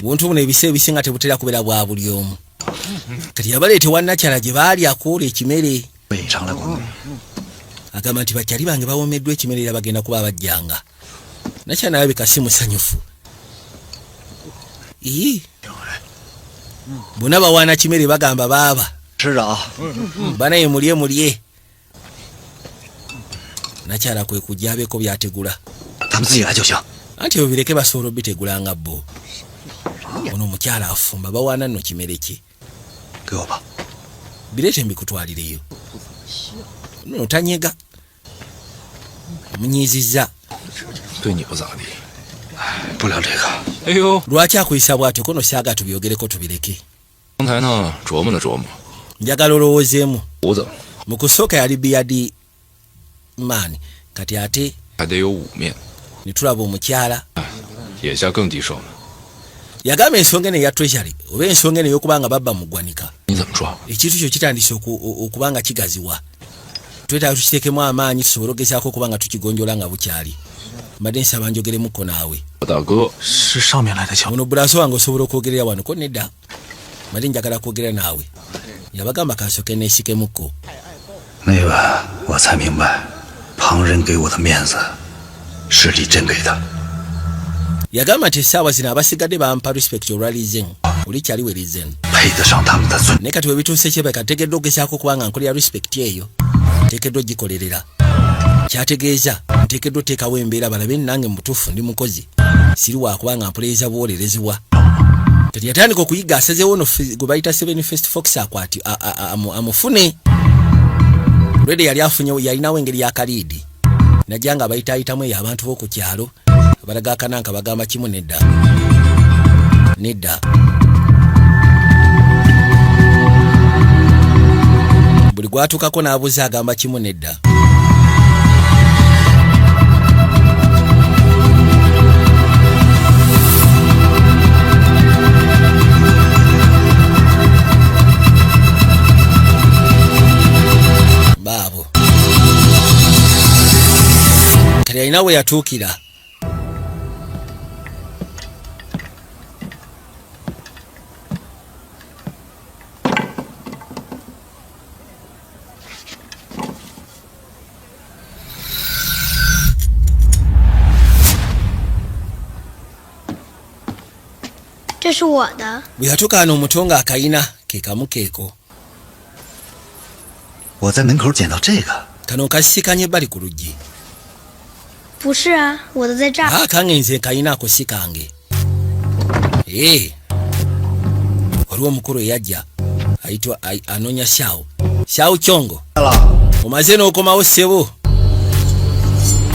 Buntu buno ebise bisinga tebutera kubera bwa buli omu. Kati yabaleete wannakyala gye baali akuula ekimere. Agamba nti bakyali bange bawomeddwa ekimere era bagenda kuba bajjanga. Nakyala nawe bikasi musanyufu. Bonna bawaana kimere bagamba baaba. Banaye mulye. Nakyala kwe kujja abeeko byategula. Anti obireke basobola obitegula nga bo. Ono omukyala afumba bawaana nno kimere kye. Bireete mbikutwalireyo. No tanyega. Munyiizizza. 对你不咋地。不聊这个。哎呦， Lwaki akuyisa bw'atyo kono saaga tubyogereko tubireke. 刚才呢琢磨了琢磨， Njagala olowoozeemu. 胡子 Mu kusooka yali beard man kati ate 还得有5面， ne tulaba omukyala 眼下更棘手了。 yagamba ensonga eno eya treasury oba ensonga eno ey'okubanga babba mu ggwanika. 你怎么说？ Ekintu kyo kitandise okubanga kigaziwa. Twetaaga tukiteekemu amaanyi tusobole okugezaako okubanga tukigonjola nga bukyali. Mbadde nsaba njogeremuko naawe. 我大哥 是上面来的枪。 Ono bulaso wange osobola okwogerera wano ko nedda. Mbadde njagala kwogera naawe. Yabagamba kansooke neesikemuko. 那晚我才明白，旁人给我的面子，是李真给的。 Yagamba nti essaawa zino abasigadde bampa respect olwa lizen. Oli kyaliwe lizen. 配得上他们的尊。 Naye kati webituuse kyebaka tegeddwa okugezaako okubanga nkolera respect eyo. Teekeddwa ogikolerera. Kyategeeza nteekeddwa oteekawo embeera balabe nange mutuufu ndi mukozi. Siri wakubanga mpolereza bwolerezebwa. Kati yatandika okuyiga asazeewo ono gwe bayita 7 first fox akwati amufune. Olwedde yali afunye yalinawo engeri y'akaliidi. Najja nga bayitaayitamu eyo abantu b'oku kyalo. Balaga akananka bagamba kimu nedda. Nedda. Buli gwatuukako n'abuuza agamba kimu nedda. Baabo. Kati alina we yatuukira. 这是我的。 bwe yatukaana omuto ng'akayina ke kamu keeko. 我在门口捡到这个， kano nkasisikanye ebbali ku luggi. 不是啊，我的在这儿。 kange nze kayina ako si kange. Waliwo omukulu eyajja ayitwa anoonya Shao Chongo. Omaze n'okomawo ssebo.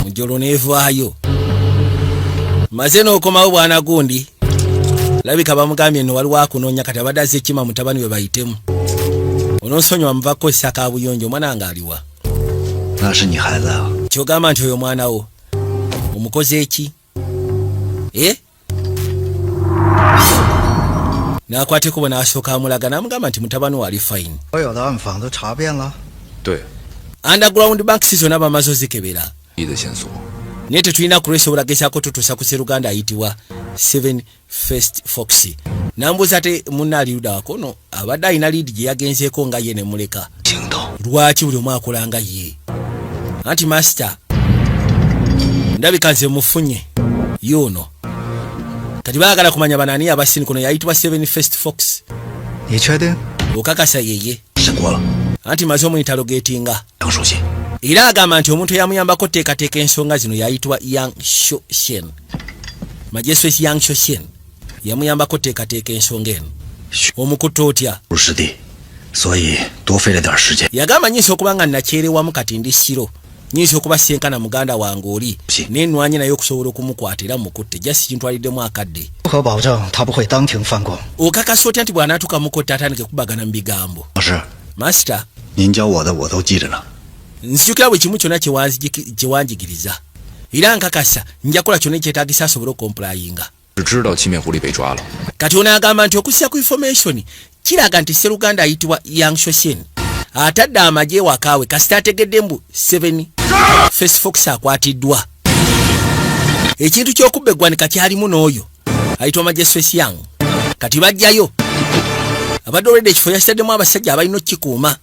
Mujolo neevaayo. Maze n'okomawo bwana gundi. Labika bamugambye nno waliwo akunoonya kati abadde azze ekima mutabani we bayitemu. Onoonsonyiwa muvako essaka buyonjo omwana ng'aliwa. 那是你孩子啊？ Kyogamba nti oyo mwana wo omukoze eki? N'akwateko bwe n'asooka amulaga n'amugamba nti mutabani we ali fine. 所有的暗访都查遍了。 对， Underground banks zonna bamaze ozikebera. 一的线索。 Naye tetulina kulwesa obulagezaako tutuusa ku Sseruganda ayitibwa Seven First Fox. Nambuuza ate munna ali ludda wakono abadde alina liidi gye yagenzeeko nga ye ne muleka. Lwaki buli omu akola nga ye? Anti master ndabika nze mufunye y'ono. Kati baagala kumanya banani abasini kuno yayitibwa Seven First Fox. 你确定？ Okakasa yeye. 审过了， Anti maze omuyitalogeetinga. 杨书记， Era agamba nti omuntu eyamuyambako teekateeka ensonga zino yayitibwa Yang Shoshen. Majeswes Yang Shoshen yamuyambako teekateeka ensonga eno. Omukutte otya? 不是师弟，所以多费了点时间。 Yagamba nyinza okuba nga nakyerewamu kati ndi siro. Nyinza okuba senkana muganda wange oli. Nenwanye naye okusobola okumukwata era mukutte. Jasi kintwaliddemu akadde. 不可保证他不会当庭翻供。 Okakasa otya nti bw'anaatuka mukotte atandike kubagana mu bigambo? 老师， Master, 您教我的我都记着呢。 nzijukira buli kimu kyonna kye wanjigiriza. Era nkakasa nja kukola kyonna ekyetaagisa asobole okomplayinga. 只知道七面狐狸被抓了。 Kati ono agamba nti okussa ku information kiraga nti Sseruganda ayitibwa Yang Shoshen atadde amagye wakaawe kasita ategedde mbu 7 First Fox akwatiddwa. Ekintu ky'okubba eggwanika kyalimu n'oyo ayitibwa Majeswes Yang. Kati bajjayo abadde olwedde ekifo yasitaddemu abasajja abalina okukikuuma.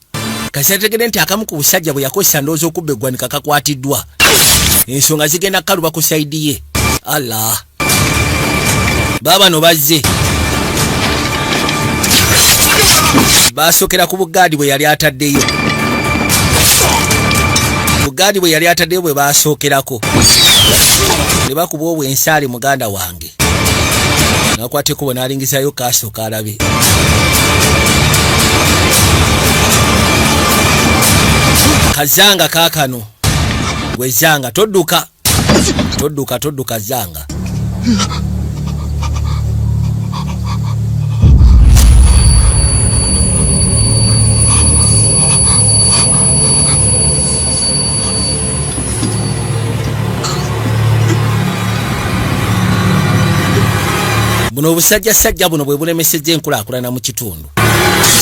Kasita ategedde nti akamu ku busajja bwe yakozesa ndowooza okubba eggwanika kakwatiddwa. Ensonga zigenda kaluba ku sayidi ye. Allah. Baba no bazze. Baasokera ku Buggaadi bwe yali ataddeyo. Buggaadi bwe yali ataddeyo bwe baasookerako. Ne bakuba obwensaali muganda wange. Nakwateko bwe n'alingizayo kaasooka alabe. Kazanga kaakano. Gwe zanga todduka. Todduka zanga. Buno obusajjasajja buno bwe bulemesezza enkulaakulana mu kitundu.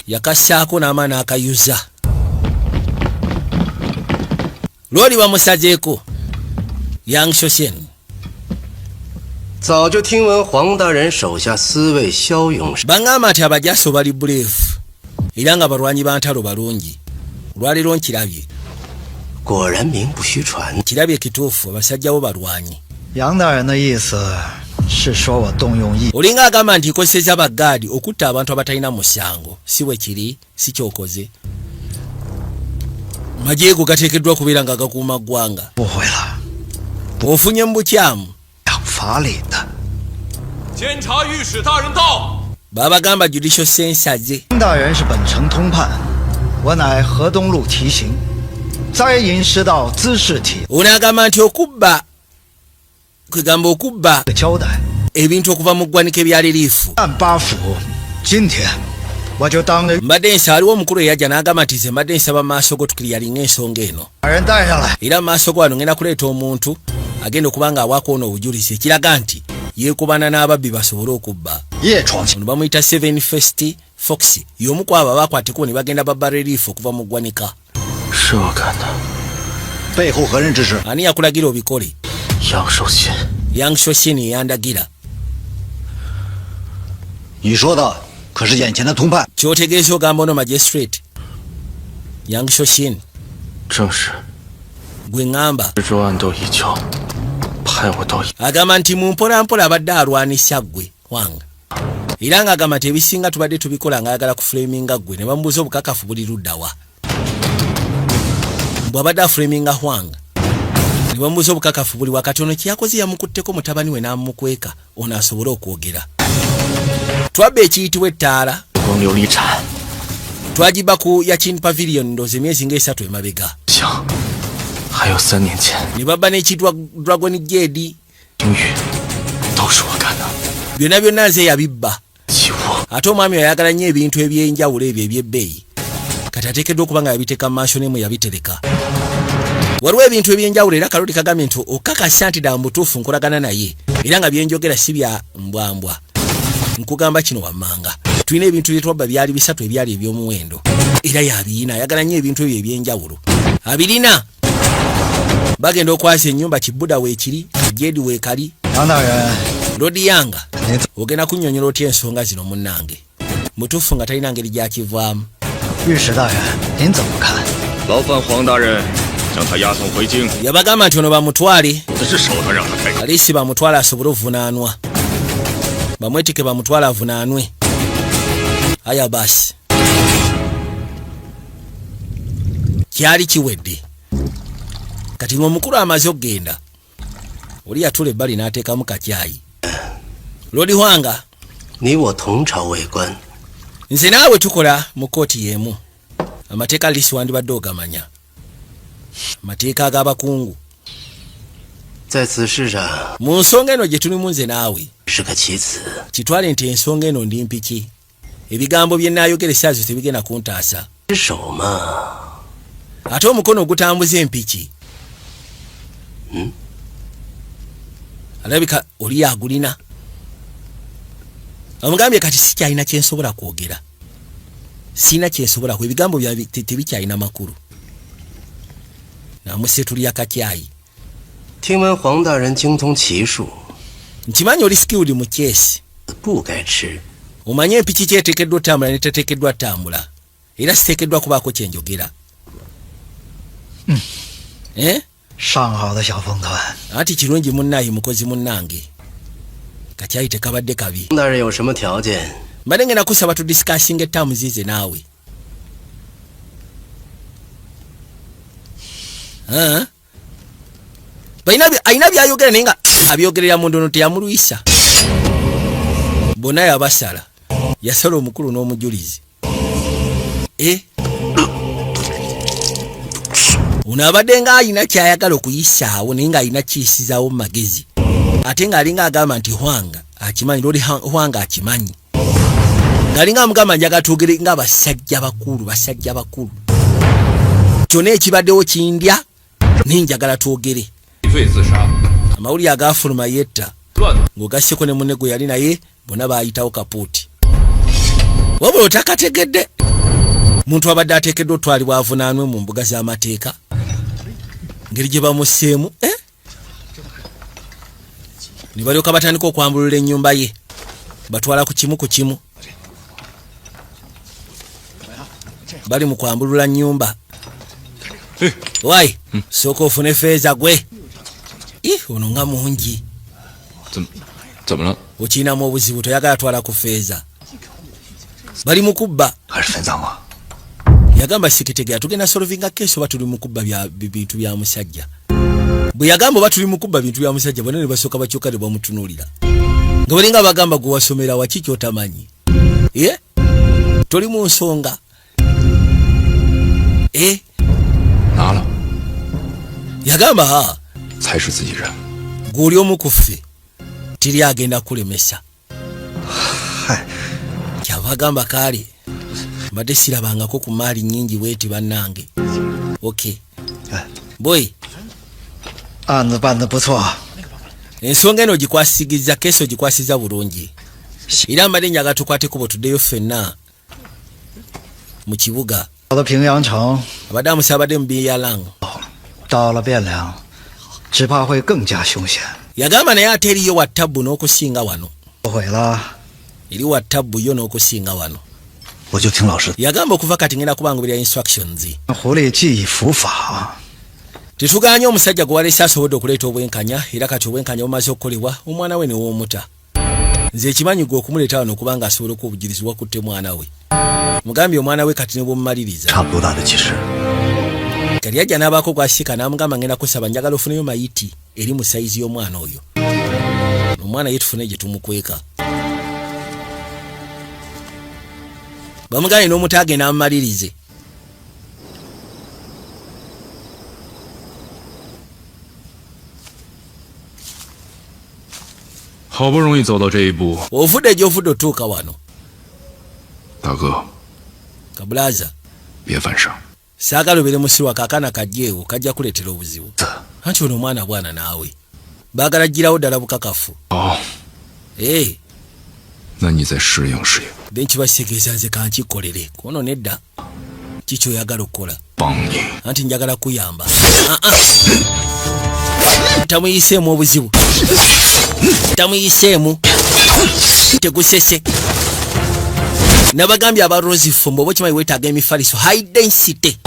Yakassaako n'amaani akayuza. Lwoli bamusazeeko Yang Shoshen. 早就听闻黄大人手下司卫骁勇， Bangamba nti abajaso bali buleefu era nga balwanyi ba ntalo balungi. Olwaleero nkirabye. 果然名不虚传。 Kirabye kituufu abasajja bo balwanyi. 杨大人的意思是说我动用义， Olinga agamba nti nkozesezza Baggaadi okutta abantu abatalina musango. Si bwe kiri, si kyokoze. Magye go gateekeddwa kubeera nga gakuuma ggwanga. 不会了， Ofunye mu bukyamu. 讲法理的。 监察御史大人到。 Babagamba judicial censure. 杨大人是本城通判，我乃河东路提刑，灾淫失道滋事体 Onagamba nti okubba kwegamba okubba 的交代。 ebintu okuva mu ggwanika ebya liriifu. 按八府，今天我就当着 Mbadde nsa aliwo omukulu eyajja n'agamba nti nze mbadde nsaba maaso go tukiriyalinga ensonga eno. 把人带上来。 Era maaso go wano ngenda kuleeta omuntu agenda okuba nga awaako ono obujulizi ekiraga nti yeekubana n'ababbi basobole okubba. 夜闯进， Ono bamuyita Seven First Fox. Y'omu ku abo abakwateko ne bagenda babba liriifu okuva mu ggwanika. 是我干的， 背后何人指使？ Ani yakulagira obikole? 杨守信。 Yang Shoshen yandagira. 你说的可是眼前的通判？ Ky'otegeeza ogamba ono magistrate Yang Shoshen 正是， gwe ŋŋamba. 蜘蛛案都已交，派我到 Agamba nti mu mpolampola abadde alwanisa ggwe wanga. era ng'agamba nti ebisinga tubadde tubikola ng'ayagala kufulaminga ggwe ne bamubuuza obukakafu buli luddawa bw'abadde afulaminga Hwang ne bamubuuza obukakafu buli wakatono kyakoze yamukutteko mutabani we n'amukweka ono asobole okwogera. Twabba ekiyitibwa ettaala twagiba ku Yachin Pavilion ndoozi emyezi ng'esatu emabega. Ne babba n'ekiyitibwa Dragon Jade byonna byonna nze yabibba. Ate omwami oyagala nnyo ebintu eby'enjawulo ebyo eby'ebbeeyi kati ateekeddwa okuba nga yabiteeka mu maaso n'emu yabitereka. Waliwo ebintu eby'enjawulo era Kaloli kagambye nti okakasa nti ddala mutuufu nkolagana naye era nga byenjogera si bya mbwambwa. Nkugamba kino wammanga tulina ebintu bye twabba byali bisatu ebyali eby'omuwendo era yabiyina ayagala nnyo ebintu ebyo eby'enjawulo abirina. Bagenda okwasa ennyumba Kibuda weekiri Jedi weekali. Lodi Yanga ogenda kunnyonnyola otya ensonga zino munnange mutuufu nga talina ngeri gyakivaamu. 御史大人，您怎么看？ 劳烦黄大人将他押送回京。 Yabagamba nti ono bamutwale 我的是手段让他开口。 alisi bamutwale asobole ovunaanwa bamwetike bamutwale avunaanwe. Aya basi kyali kiwedde kati ng'omukulu amaze okgenda oli yatula ebbali n'ateekamu kakyayi. Lodi Hwanga 你我同朝为官， nze naawe tukola mu kooti y'emu. Amateeka alisi wandibadde ogamanya amateeka ag'abakungu. 在此事上 mu nsonga eno gye tulimu nze naawe 是个棋子。 kitwale nti ensonga eno ndi mpiki ebigambo bye naayogera esaazo tebigenda kuntaasa 手嘛， ate omukono ogutambuza empiki alabika oli yagulina. Omugambye kati sikyalina kyensobola kwogera sina kyensobola ebigambo tebikyalina makulu namusetulya kakyayi. 听闻黄大人精通棋术， nkimanyi oli skilled mu kyesi 不该吃。 omanye empiki kyeteekeddwa otambula ne teteekeddwa ttambula era siteekeddwa kubaako kyenjogera. 上好的小凤团， anti kirungi munnaayi mukozi munnange kakyayi tekabadde kabi. 黄大人有什么条件？ mbadde ngenda kusaba tudisikasinga ettaamu ziize naawe. Alina byayogera naye nga abyogerera mu ndono teyamulwisa. Bonna yabasala yasala omukulu n'omujulizi. Ono abadde nga alina kyayagala okuyisaawo naye nga alina kiyisizaawo mu magezi ate ng'alinga agamba nti Hwanga akimanyi. Lodi Hwanga akimanyi ng'alinga amugamba njaga twogere nga basajja bakulu kyonna ekibaddewo kindya naye njagala twogere. 罪自杀， amawulire agafuluma yetta ng'ogasseko ne munne gwe yali naye bonna baayitawo kapuuti. Wabula otakategedde muntu abadde ateekeddwa otwalibwa avunaanwe mu mbuga z'amateeka ngeri gye bamusseemu ne balyoka batandika okwambulula ennyumba ye batwala ku kimu bali mu kwambulula nnyumba. Wai sooka ofune feeza gwe. Ono nga mungi 怎么了？ okinamu obuzibu toyagala twala ku feeza bali mu kubba. 还是分赃啊？ Yagamba sikitegera tugenda solvinga keso batuli mu kubba bintu bya musajja. Bwe yagamba batuli mu kubba bintu bya musajja bonna ne basooka bakyuka ne bamutunuulira nga balinga bagamba gwe wasomera waki kyotamanyi. Toli mu nsonga. 拿了 Yagamba 才是自己人。 gw'oli omu ku ffe tiri agenda kulemesa. Kyava agamba kaali mbadde sirabangako ku maali nnyingi bweti bannange. Boy 案子办得不错， ensonga eno gikwasigiza keso gikwasiza bulungi era mbadde njagala tukwateko bwe tuddeyo ffenna mu kibuga. 到了平阳城， abadde amusabadde mu Biyalang 到了汴梁，只怕会更加凶险。 yagamba naye ate eriyo wattabbu n'okusinga wano. 后悔了， eri wattabbu yo n'okusinga wano. 我就听老师。 yagamba okuva kati ngenda kubangubira instructions. 狐狸既已伏法， tetuganye omusajja gwe waleese asobodde okuleeta obwenkanya era kati obwenkanya bumaze okukolebwa omwana we ne w'omuta. nze kimanyi gwe okumuleeta wano kubanga asobola okubugirizibwa kutte mwana we. Mugambye omwana we kati ne bw'omumaliriza. 差不多大的其实。 Kali ajja n'abaako gw'asika n'amugamba ngenda kusaba njagala ofuneyo mayiti eri mu sayizi y'omwana oyo. Omwana ye tufune gye tumukweka. Bamuganye n'omutaage n'amumalirize. 好不容易走到这一步， Ovudde gy'ovudde otuuka wano. 大哥， Kabulaza. 别犯上。 Saagala obeere musiru akaakaana kajjeewo kajja kuleetera obuzibu. Anti ono omwana bwana naawe. Baagala ggirawo ddala bukakafu. 好， 那你再适应适应。 Then kibasitegeeza nze kankikolere. Kono nedda. Kiki oyagala okukola? 帮你。 Anti njagala kuyamba. Tamuyiseemu obuzibu. Tamuyiseemu. Tegusese. Nabagambye aba Rose Fumbo bwe kimanyi weetaaga emifaliso high density.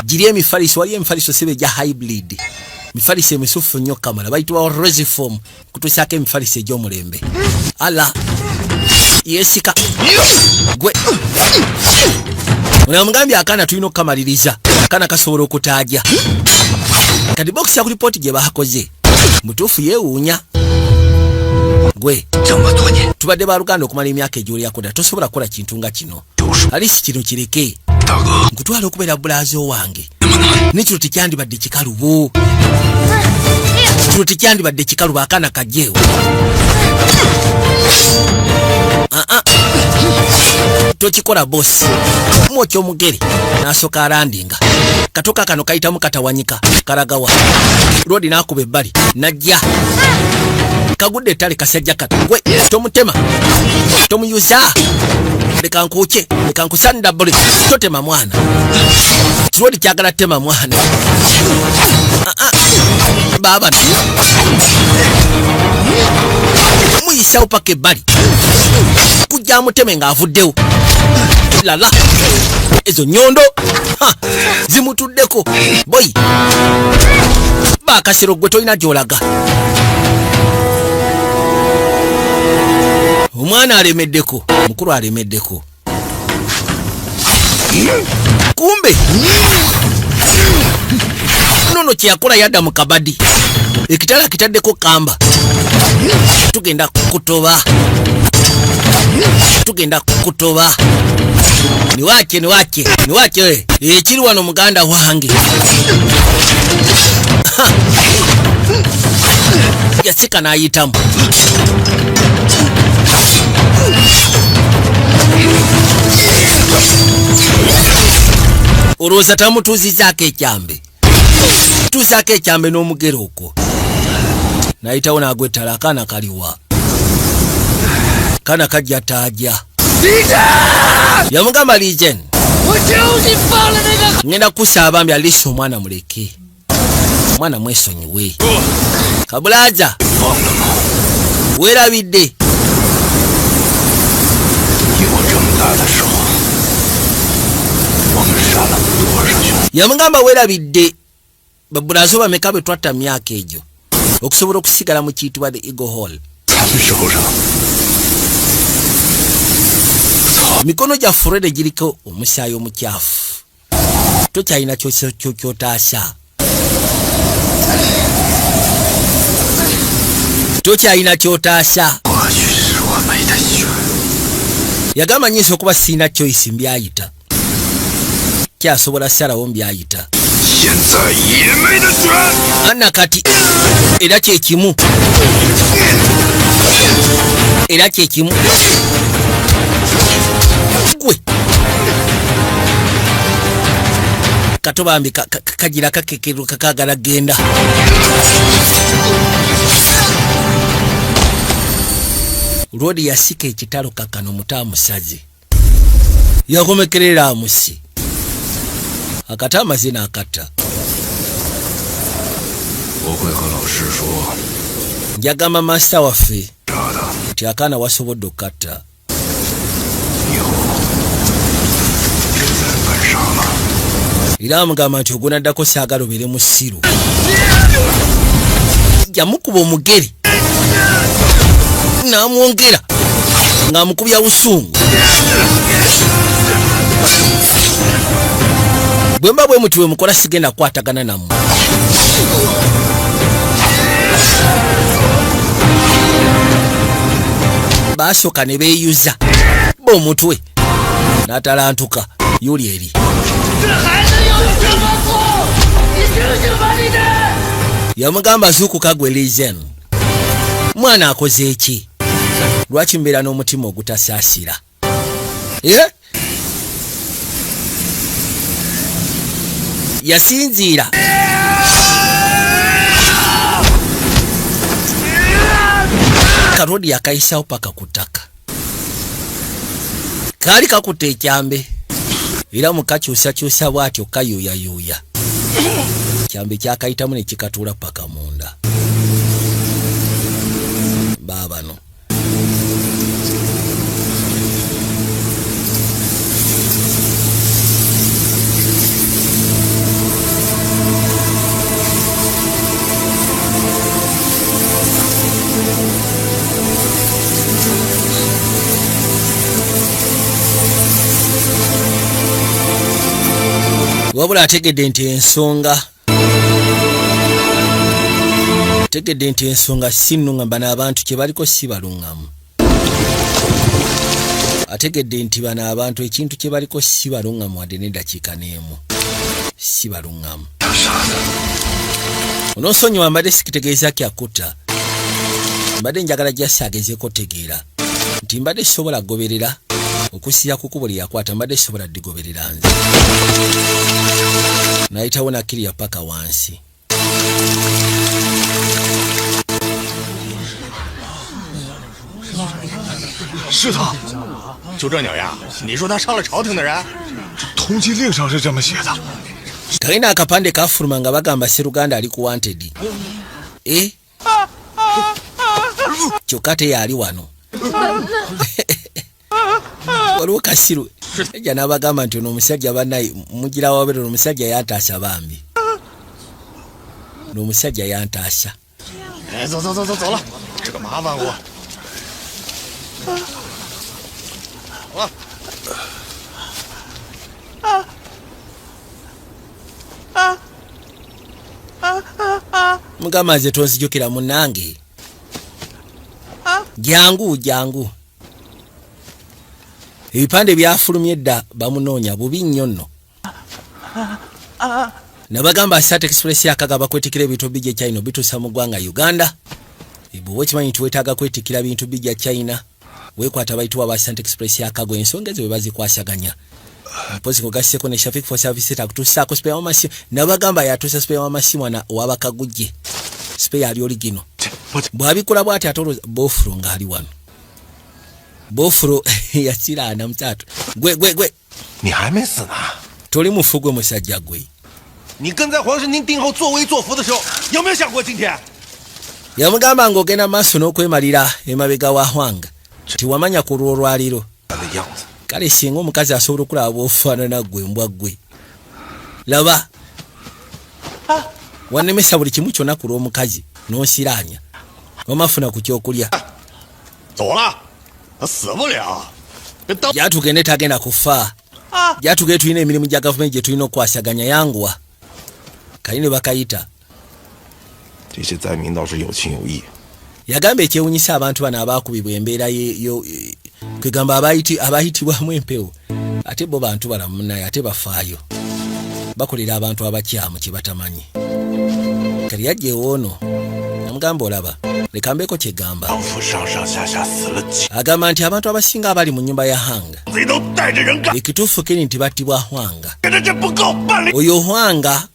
Giri emifaliso wali emifaliso sibe ja hybrid. Mifaliso emisufu nnyo kamala bayitibwa Rose Fumbo kutuusaako emifaliso egy'omulembe. Ala. Yesika. Gwe. Unamugambye akaana tulina okukamaliriza. Akaana kasobola okutaaja. Kati bokisa ku lipooti gye baakoze. Mutuufu yeewuunya. Gwe. Tubadde baluganda okumala emyaka egy'oliyako ddala tosobola kukola kintu nga kino. Alisi kino kireke. Nkutwala okubeera bulaazo wange. Nekino tekyandibadde kikalubo. Kino tekyandibadde kikalubo akaana kajjeewo. Tokikola bosi. Mwokya omugere n'asooka alandinga. Katoka kano kayitamu katawanyika kalagawa. Rodi n'akuba ebbali najja. Kagudde ettale kasajja kata. Gwe tomutema. Tomuyuza. Leka nkuuke. Leka nkusanda bule. Totema mwana. Rodi kyagala tema mwana. Baba. Muyisawo paka ebbali. Kujja amuteme ng'avuddewo. Lala. Ezo nyondo. Zimutuddeko. Boy. Bakasiro gwe tolina gy'olaga. Omwana alemeddeko. Mukulu alemeddeko. Kumbe. Nono kyeyakola yadda mu kabadi. Ekitala kitaddeko kamba. Tugenda kutoba. Tugenda kutoba. Niwache we. Ekiri wano muganda wange. Yasika n'ayitamu. Olowooza tamutuuzizaako ekyambe. Tuusaako ekyambe n'omugere okwo. Nayitawo n'agwettala akaana kaliwa. Kana kajja taaja. Yamugamba Legend. Ngenda kusaaba mbi alisi omwana muleke. Omwana mwesonyiwe. Kabulaza. Weerabidde. Yamugamba weerabidde. Babulazo bameka bwe twatta myaka egyo okusobola okusigala mu kiyitibwa the Eagle Hall. Mikono gya Fred giriko omusaayi omukyafu. Tokyalina kyotaasa. Tokyalina kyotaasa. Yagamba nyinza okuba sirina choice mbyayita. Kyasobola salawo mbyayita. Anna kati era kyekimu. Gwe katobambi kagira kakekeru kakagala genda. Rodi yasika ekitalo kakano mutamusazi. Yakomekerera amusi. Akatama zina akata. Njagamba master waffe nti akaana wasobodde okkatta. Era amugamba nti ogunaddako saagala obeere musiru. Yamukuba omugere n'amwongera. nga mukubya busungu. Bwemba bwe mutiwe mukola sigenda kwatagana namu. Basooka ne beeyuza bomutwe n'atalantuka yuli eri. Yamugamba zuukuka gwe Lizen. Mwana akoze eki? Lwaki mbeera n'omutima ogutasaasira? Yasinziira. Karodi yakayisawo paka ku ttaka. Kaali kakutte ekyambe. Era mukakyusakyusa bw'atyo kayuuyayuuya. Ekyambe kyakayitamu ne kikatuula paka munda. Baabano. Wabula ategedde nti ensonga sinnungamba n'abantu kye baliko si balungamu. Ategedde nti bano abantu ekintu kye baliko si balungamu wadde n'eddakiika n'emu. Si balungamu. Onoonsonyiwa mbadde sikitegeeza kyakutta. Mbadde njagala jasi agezeeko tegeera nti mbadde sobola goberera okusiya ku kkubo lye yakwata, mbadde sobola ddigoberera nze. Nayitawo nakkirira paka wansi. 是他，就这鸟样，你说他伤了朝廷的人？通缉令上是这么写的。 Kalina akapande kafuluma nga bagamba Sseruganda ali ku wanted. Kyokka teyali wano. Waliwo Kasiru ejja n'abagamba nti ono omusajja bannaye mugira wabere omusajja yantaasa bambi. Omusajja yantaasa. 走了，这个麻烦我。 Mugama ze tonzijukira munnange. Jangu. Ebipande byafulumye dda bamunoonya bubi nnyo nno. Nabagamba Sat Express yakagaba kwetikira ebintu bijja China bituusa mu ggwanga Uganda. Bwe kimanyi nti weetaaga kwetikira bintu bijja China. Weekwata bayitibwa ba Sat Express yakagwa ensonga ze bwe bazikwasaganya. Mpozi kugaseko ne Shafik for service takutusaako spare wamasimu. Nabagamba yatuusa spare wamasimu na wabakagujje. Spare ali original. Bwabikola bw'ati atolo Bofuro ng'ali wano. Bofuro yasira na mtatu. Gwe. 你还没死呢。 Toli mufugwe musajja gwe. 你跟在黄世宁定后作威作福的时候，有没有想过今天？ Yamugamba ng'ogenda maaso n'okwemalira emabega wa Hwanga. Tiwamanya ku lwaliro. Kale singa omukazi asobola okulaba bw'ofaanana gwe mbwa gwe. Laba. Wannemesa buli kimu kyonna ku lw'omukazi n'onsiraanya. Wamafuna ku kyokulya. 走了，他死不了。 Jatugende tagenda kufa. Jatugende tulina emirimu gya gavumenti gye tulina okwasaganya yanguwa. Kayine bakayita. 这些灾民倒是有情有义。 Yagamba ekyewunyisa abantu bano abaakubibwa embeera kwegamba abayitibwamu empewo. Ate bo bantu balamu naye ate bafaayo. Bakolera abantu abakyamu kye batamanyi. Kali yajja ewoono. Namugamba olaba. Leka mbeeko kyegamba. Agamba nti abantu abasinga abali mu nnyumba ya Hwanga. Ekituufu kiri nti battibwa Hwanga. Oyo Hwanga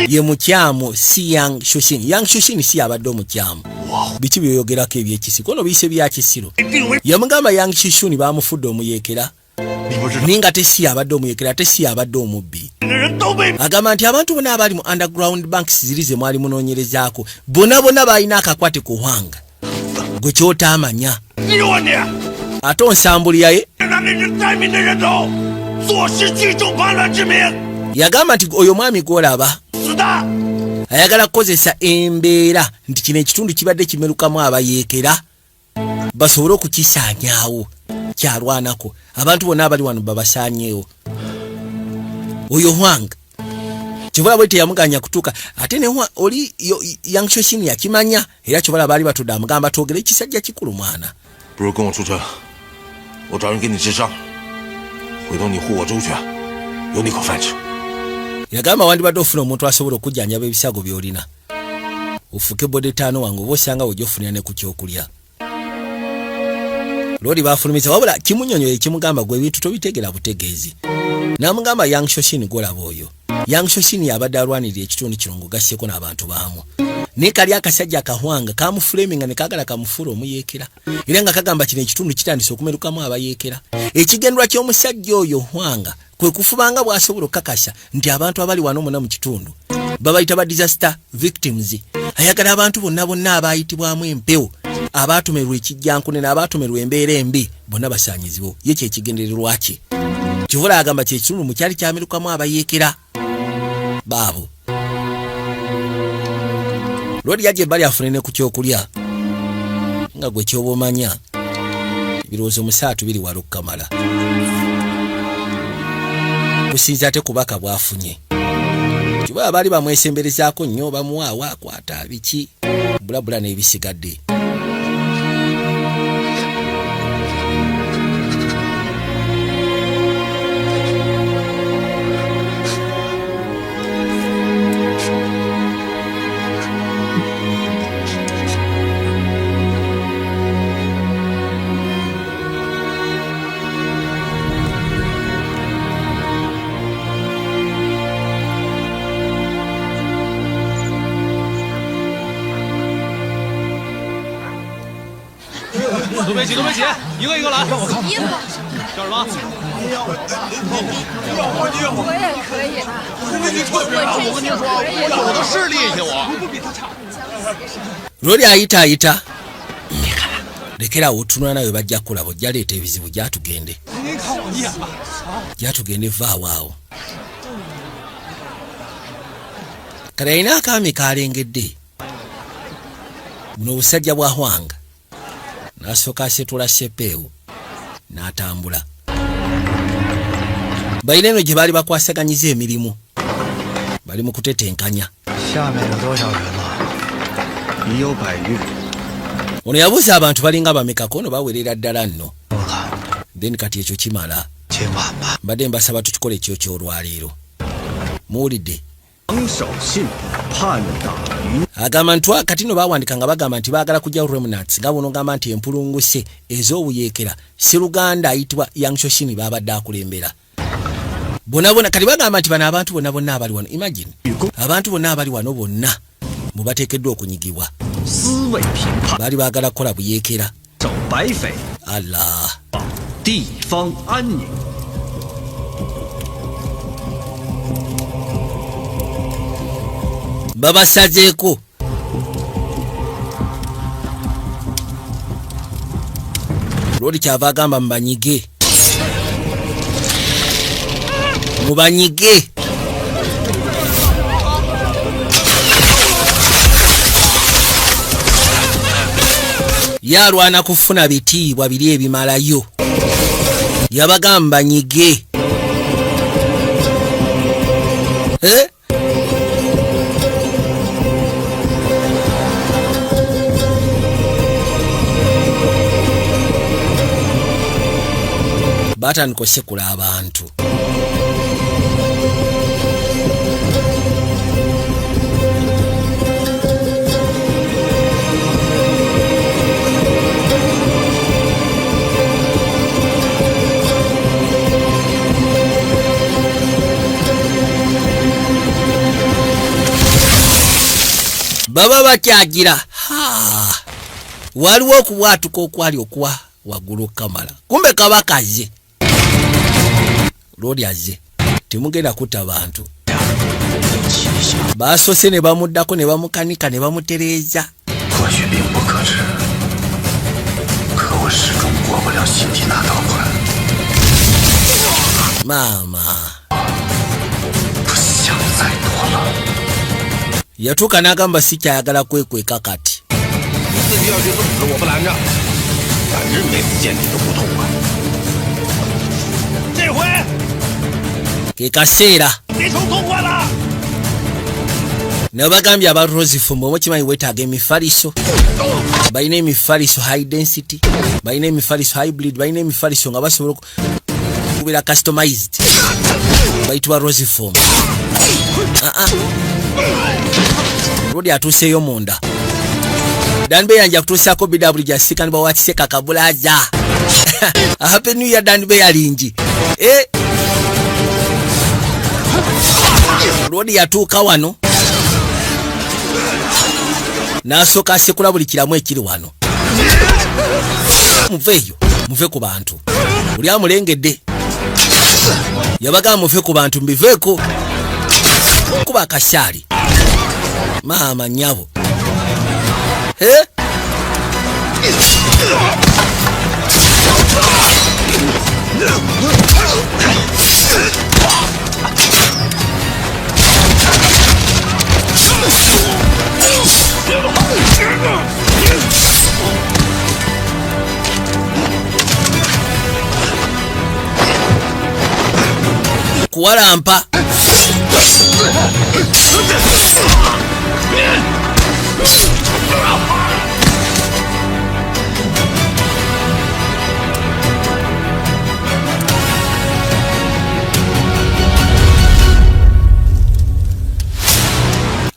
ye mukyamu si Yang Shushin. Yang Shushin si abadde omukyamu. Biki byoyogerako ebyekisiro. Kono biyise bya kisiro. Yamugamba Yang Shushin bamufudde omuyeekera. Ninga tesi abadde omuyekera tesi abadde omubbi. Agamba nti abantu bonna abali mu underground banks ziri ze mwali munoonyerezaako bonna balina akakwate ku Hwanga. Gwe kyotaamanya. Ate onsambulira ye. Yagamba nti oyo mwami gw'olaba ayagala kukozesa embeera nti kino ekitundu kibadde kimerukamu abayeekera basobole okukisaanyaawo kyalwanako abantu bonna abali wano babasaanyeewo. Oyo Huang kibula bwe teyamuganya kutuuka ate ne oli Yang Shoshin yakimanya era kibula baali batudde amugamba twogere ekisajja kikulu mwana. 不如跟我出城，我找人给你治伤，回头你护我周全，有你口饭吃。 Yagamba wandibadde ofuna omuntu asobola okujjanjaba ebisago by'olina. Ofuke bodetaano wange oba osanga ojjofunira ne ku kyokulya. Lodi baafulumiza wabula kimunyonyoye kimugamba gwe ebintu tobitegera butegeezi. N'amugamba Yang Shoshin golaba oyo. Yang Shoshin yabadde alwanirira ekitundu kino ng'ogasseko n'abantu baamu. Ne kali akasajja akahwanga kamufulaminga ne kaagala kamufuula omuyeekera. Era nga kagamba kino ekitundu kitandise okumerukamu abayeekera. Ekigendwa ky'omusajja oyo Hwanga kwe kufubanga bw'asobola okukakasa nti abantu abali wano muna mu kitundu babayita ba disaster victims. Ayagala abantu bonna abaayitibwamu empewo, abaatomerwa ekijjankune n'abaatomerwa embeera embi bonna basaanyizibwa. Ye kye kigendererwa kye. Kivula agamba kye kitundu mu kyali kyamerukamu abayeekera baabo. Lodi yaje bali afunene ku kyokulya nga gwe kyoba omanya ebirowoozo musaatu biri wala okukamala. Kusinza ate kubaka bwafunye. Kiba abali bamwesemberezaako nnyo bamuwaawa akwata biki bulabula n'ebisigadde.都没起，一个一个来。让我看衣服叫什么？我也可以。我真可以。有的是力气，我。 Lodi ayita. Lekera otunula nawe bajja kulaba ojja leeta ebizibu gyatugende. Gyatugende vaawo awo. Kale alina akaami kalengedde. Buno obusajja bwa Hwanga. N'asooka asetula sepeewo n'atambula. Balina eno gye baali bakwasaganyiza emirimu. Bali mu kutetenkanya. Ono yabuuza abantu balinga bamekako ono bawerera ddala nno. Then kati ekyo kimala. Mbadde mbasaba tukikole ekyo ky'olwaleero. Muwulidde? Agamba nti kati no baawandika nga bagamba nti baagala kujja remnants nga buno ngamba nti empulunguse ez'obuyeekera Sseruganda ayitibwa Yang Shoshin baabadde akulembera. Bonna kati bagamba nti bano abantu bonna abali wano. Imagine abantu bonna abali wano bonna mubateekeddwa okunyigibwa. Baali baagala kukola buyeekera. Allah. Babasazeeko. Lodi kyava agamba mubanyige. Mubanyige. Yalwana kufuna bitiibwa biri ebimalayo. Yabagamba nyige. Batandika osekula abantu. Baba bakyagira. Waliwo okubwatuka okwali okuwa waggulu kamala. Kumbe kabakaze. Lodi azze. Temugenda kutta bantu. Baasose ne bamuddako ne bamukanika ne bamutereeza. Mama. Yatuuka n'agamba sikyayagala kwekweka kati. 自己要去动手，我不拦着。反正每次见你都不痛快。这回 kekaseera 别成痛快了。 nabagambye aba Rosifumbo mukimanyi wetaaga emifaliso balina emifaliso high density balina emifaliso hybrid balina emifaliso nga basobola okubeera customized bayitibwa Rosifumbo. Rodi atuuseeyo munda Danbe yanja kutuusaako BW jasikanibwa wakiseka kabulaza Happy New Year Danbe yalingi Rodi yatuuka wano nasooka asekula buli kiramu ekiri wano. Muveeyo muve ku bantu buli amulengedde yabaga muve ku bantu mbiveeko kuba akasyali maama nyabo kuwalampa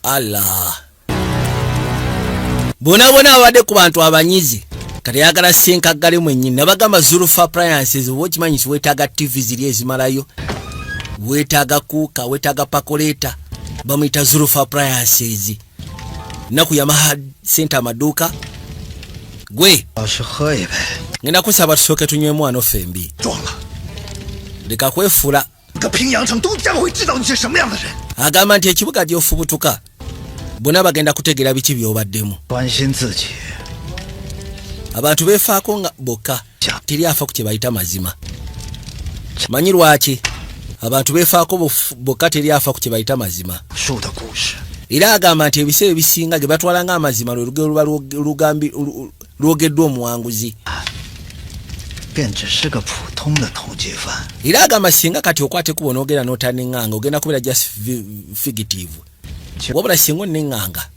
Allah bona abadde ku bantu abanyizi kati yagala senkaggale mwennyini nabagamba Zulfa Appliances wokimanyi wetaaga TV ziri ezimalayo wetaaga kuuka wetaaga pakoleta bamuyita Zulfa Appliances naku Yamaha Center amaduuka gwe ngenda kusaba tusooke tunywemu wano fembi leka kwefula agamba nti ekibuga gy'ofubutuka bonna bagenda kutegeera biki by'obaddemu abantu beefaako nga bokka teri afa ku kye bayita mazima manyi lwaki abantu beefaako bokka teri afa ku kye bayita mazima era agamba nti ebiseera ebisinga ge batwala ng'amazima lwe lugero luba lwogeddwa omuwanguzi era agamba singa kati okwate kuba onoogera n'otanenganga ogenda kubeera just fugitive wabula singa onenganga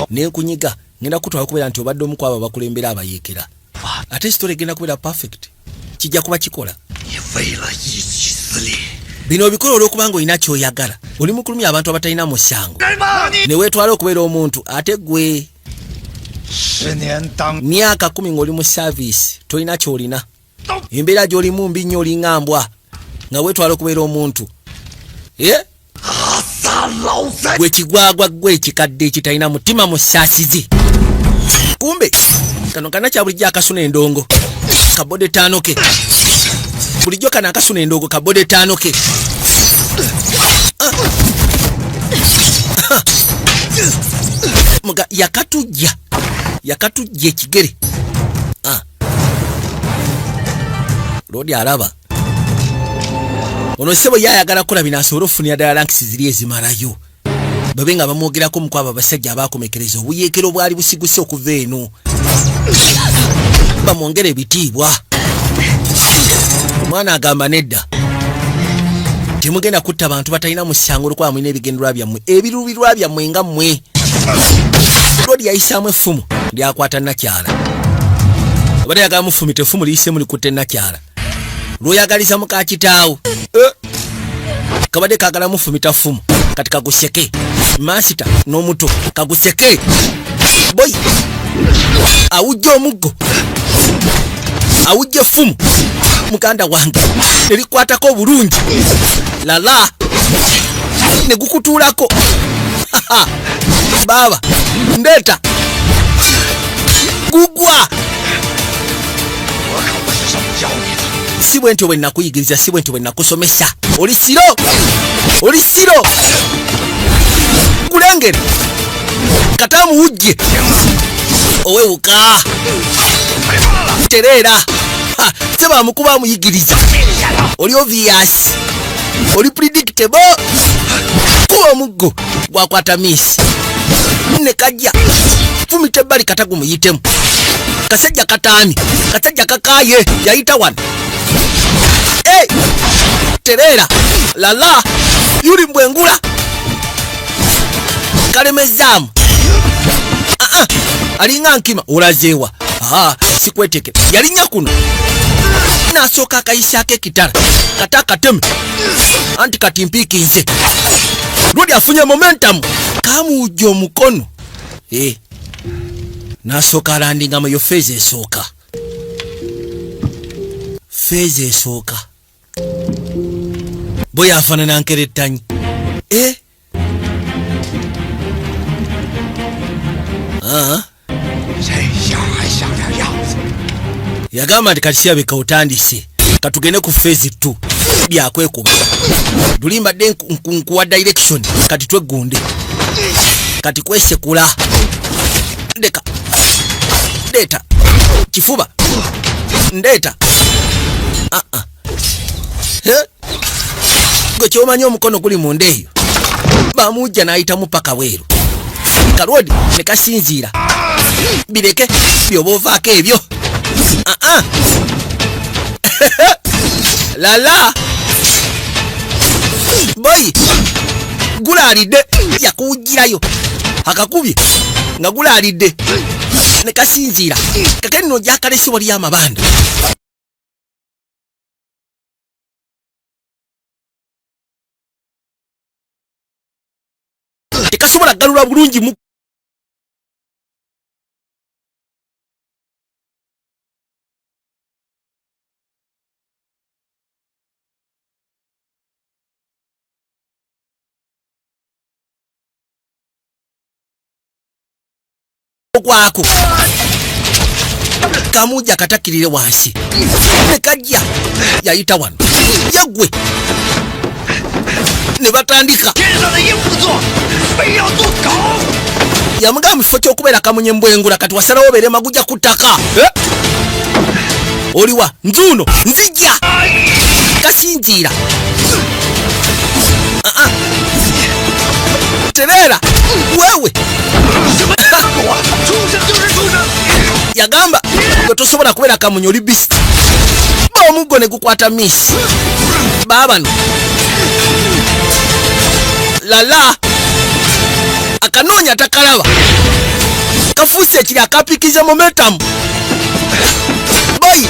nenkunyiga ngenda kutwala kubeera nti obadde omu ku abo bakulembera abayeekera ate story egenda kubeera perfect kijja kuba kikola bino obikola olw'okubanga olina kyoyagala oli mukulumya abantu abatalina musango ne weetwala okubeera omuntu ate gwe myaka 10 ng'oli mu service tolina kyolina embeera gy'olimu mbi nnyo olingambwa nga weetwala okubeera omuntu gwe kigwagwa gwe ekikadde ekitalina mutima musaasizi kumbe kano kana kya bulijjo akasuna endongo kabode 5 ke bulijjo kana akasuna endongo kabode 5 ke muga yakatujja ekigere Lodi alaba ono sebo yayagala kola binasobola ofunira ddala ranks ziri ezimalayo babe nga bamwogerako mu kwabo abasajja abaakomekereza obuyeekero bwali busiguse okuva eno bamwongera ebitiibwa omwana agamba nedda temugenda kutta abantu batalina musango olwokuba mulina ebigenderwa byammwe ebirubirwa byammwe nga mmwe Lodi yayisaamu effumu lyakwata nakyala obadde yagala mufumita effumu liyisemu likutte nakyala lwoyagaliza muka kitaawo kabadde kagala mufumita fumu kati kaguseke masita n'omuto kaguseke boy awujja omuggo awujja effumu mukanda wange nelikwatako obulungi lala ne gukutuulako baba ndeeta gugwa si bwe ntyo bwe nakuyigiriza si bwe ntyo bwe nakusomesa oli siro kulengere katamu ujje owewuka tereera seba mukuba muyigiriza oli obvious oli predictable kuba omuggo gwakwata miss ne kajja fumite bali katagu muyitemu kasajja kataami kasajja kakaye yayita wano Terera lala yuli mbwengula kalemezaamu alinga nkima olazeewa sikweteke yalinya kuno nasooka akayisaako ekitala kata kateme anti kati mpiikinze lodi afunye momentum kamuujja omukono nasooka alandinga muyo feezi esooka boya afaanana nkerettanyi yagamba nti kati kirabika otandise katugende ku phase 2 byakwekuba lulimba dde nkuwa direction kati twegunde kati kwesekula ndeta kifuba ndeta gwe kyomanya omukono guli mu ndeeyo bamujja n'ayitamu paka weeru kalwodi ne kasinziira bireke byoba ovaako ebyo lala boyi gulaalidde yakuwujjirayo akakubye nga gulaalidde ne kasinziira kate nno gyakalesi wali amabanda tekasobola galula bulungi mu kwako kamuja katakirire wansi ne kajja yayita wano yagwe ne batandika yamugamba mu kifo ky'okubeera kamunye mbwengula kati wasalawo beere maguja ku ttaka oliwa nzuuno nzijja kasinziira Terera wewe yagamba gwe tosobola kubeera kamunye oli bisi omuggo ne gukwata misi baabano lala akanoonya takalaba kafuuse ekiri akapikiza momentum boyi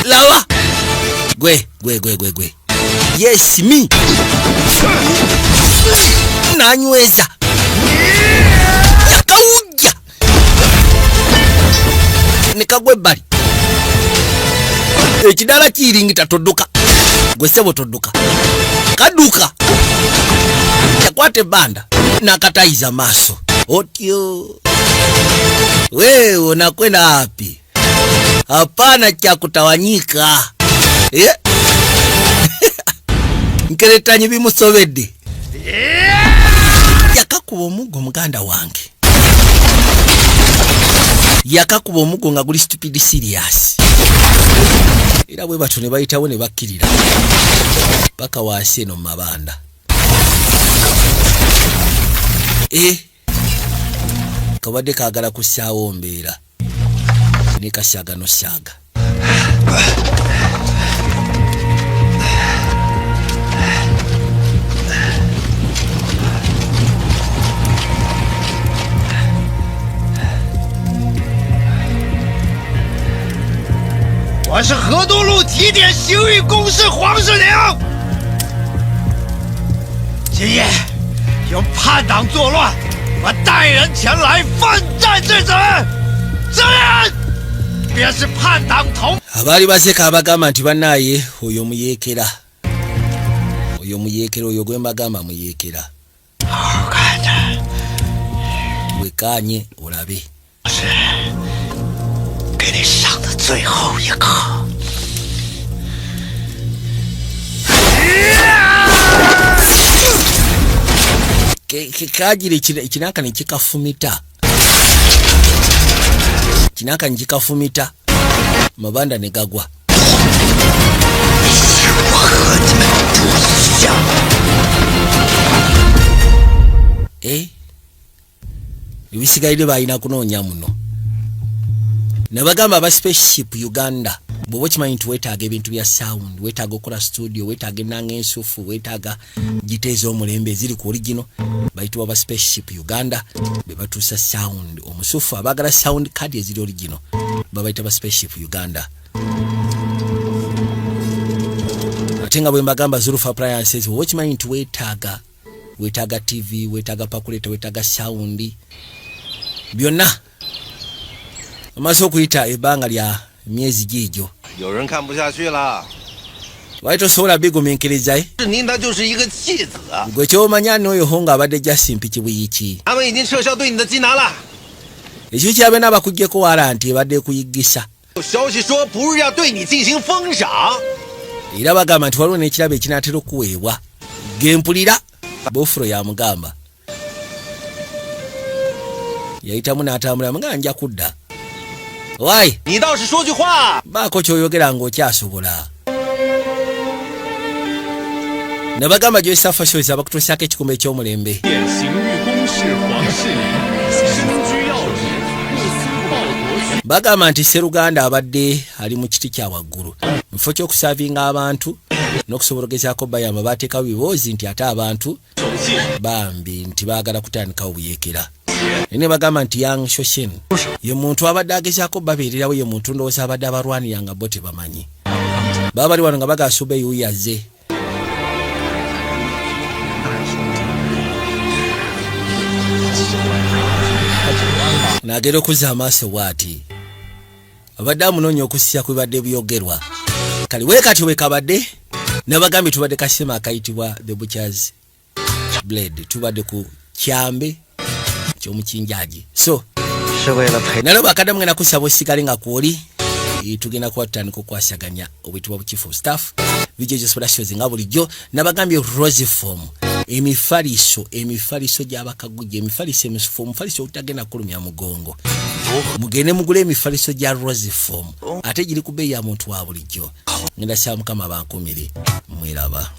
lala gwe yes me nanyweza yakawujja nekagwa ebbali ekidala kiyiringita todduka gwe ssebo todduka kadduka yakwata ebbanda nakatayiza maaso otyo wewe nakwenda api hapana cha kutawanyika nkeretanyi bimusobedde yakakuba omuggo muganda wange yakakuba omuggo nga guli stupid serious era bwe batyo ne bayitawo ne bakkirira paka wansi eno mu mabanda kabadde kaagala kussaawo mbeera ne kasyagano syaga我是河东路提点刑狱公事黄世良。今夜有叛党作乱，我带人前来犯战至此，这人便是叛党头。abaali baseka abagamba nti bannaaye oyo muyeekera oyo gwe mbagamba muyeekera wekaanye olabe 给你上的最后一课。kajire kinaka ne kikafumita kinaka ne kikafumita mabanda ne gagwa ebisigaire bayina kunoonya muno. Ne bagamba aba Spaceship Uganda bwoba kimanyi nti weetaaga ebintu bya sound, weetaaga okukola studio, weetaaga ennanga ensufu, weetaaga giteeza omulembe eziri ku original, bayitibwa aba Spaceship Uganda be batuusa sound omusufu. Abaagala sound card eziri original babayita ba Spaceship Uganda. Ate nga bwe mbagamba Zulfa Appliances bwoba kimanyi nti weetaaga TV, weetaaga pakuleta, weetaaga sound, byonna amaze okuyita ebbanga lya myezi gijo. 有人看不下去了。 Waitosobola bigumiikiriza 是您的就是一个弃子。 gwe kyomanya n'oyo honga abadde jasimpi kibuyiki. 他们已经撤销对你的缉拿了。 Ekyo kyabe n'abakugyeko waranti ebadde kuyigisa. 有消息说不是要对你进行封赏。 Era bagamba nti waliwo n'ekirabo ekinaatera okuweebwa. Gempulira Bofuro yamugamba. Yayitamu n'atambula nga nja kudda. Wai, 你倒是说句话。 baako ky'oyogera ng'okyasobola. Ne bagamba Joyce Fashions abakutuusaako ekikumbe eky'omulembe. Bagamba nti Sseruganda abadde ali mu kiti kya waggulu. Mu kifo ky'okusaavinga abantu n'okusobola okugezaako bayamba baateekawo ebiboozi nti ate abantu bambi nti baagala kutandikawo buyeekera. Ne bagamba nti Yang Shoshin ye muntu abadde agezaako babeererawo, ye muntu ndowooza abadde abalwanira nga bo tebamanyi. Baba bali wano nga bagasuba eyuyaze. Nagera okuza amaaso bw'ati. Abadde amunoonya okussya kwe badde byogerwa. Kali weekati wekabadde nabagambye tubadde kasema akayitibwa The Butcher's Blade. Tubadde ku kyambe ky'omukinjaji. So nalaba akadamu ngena kusaba osigale nga kwoli tugenda kwatandika okwasaganya obuyitibwa Chief of Staff Vijejo Specials nga bulijjo. Nabagambye Rosiform emifaliso gy'abakagujja, emifaliso emisufu, omufaliso otagenda kulumya mugongo. Mugende mugule emifaliso gya Rosiform ate giri ku bbeeyi ya muntu wa bulijjo. Ngenda saba Mukama bankumire mwiraba.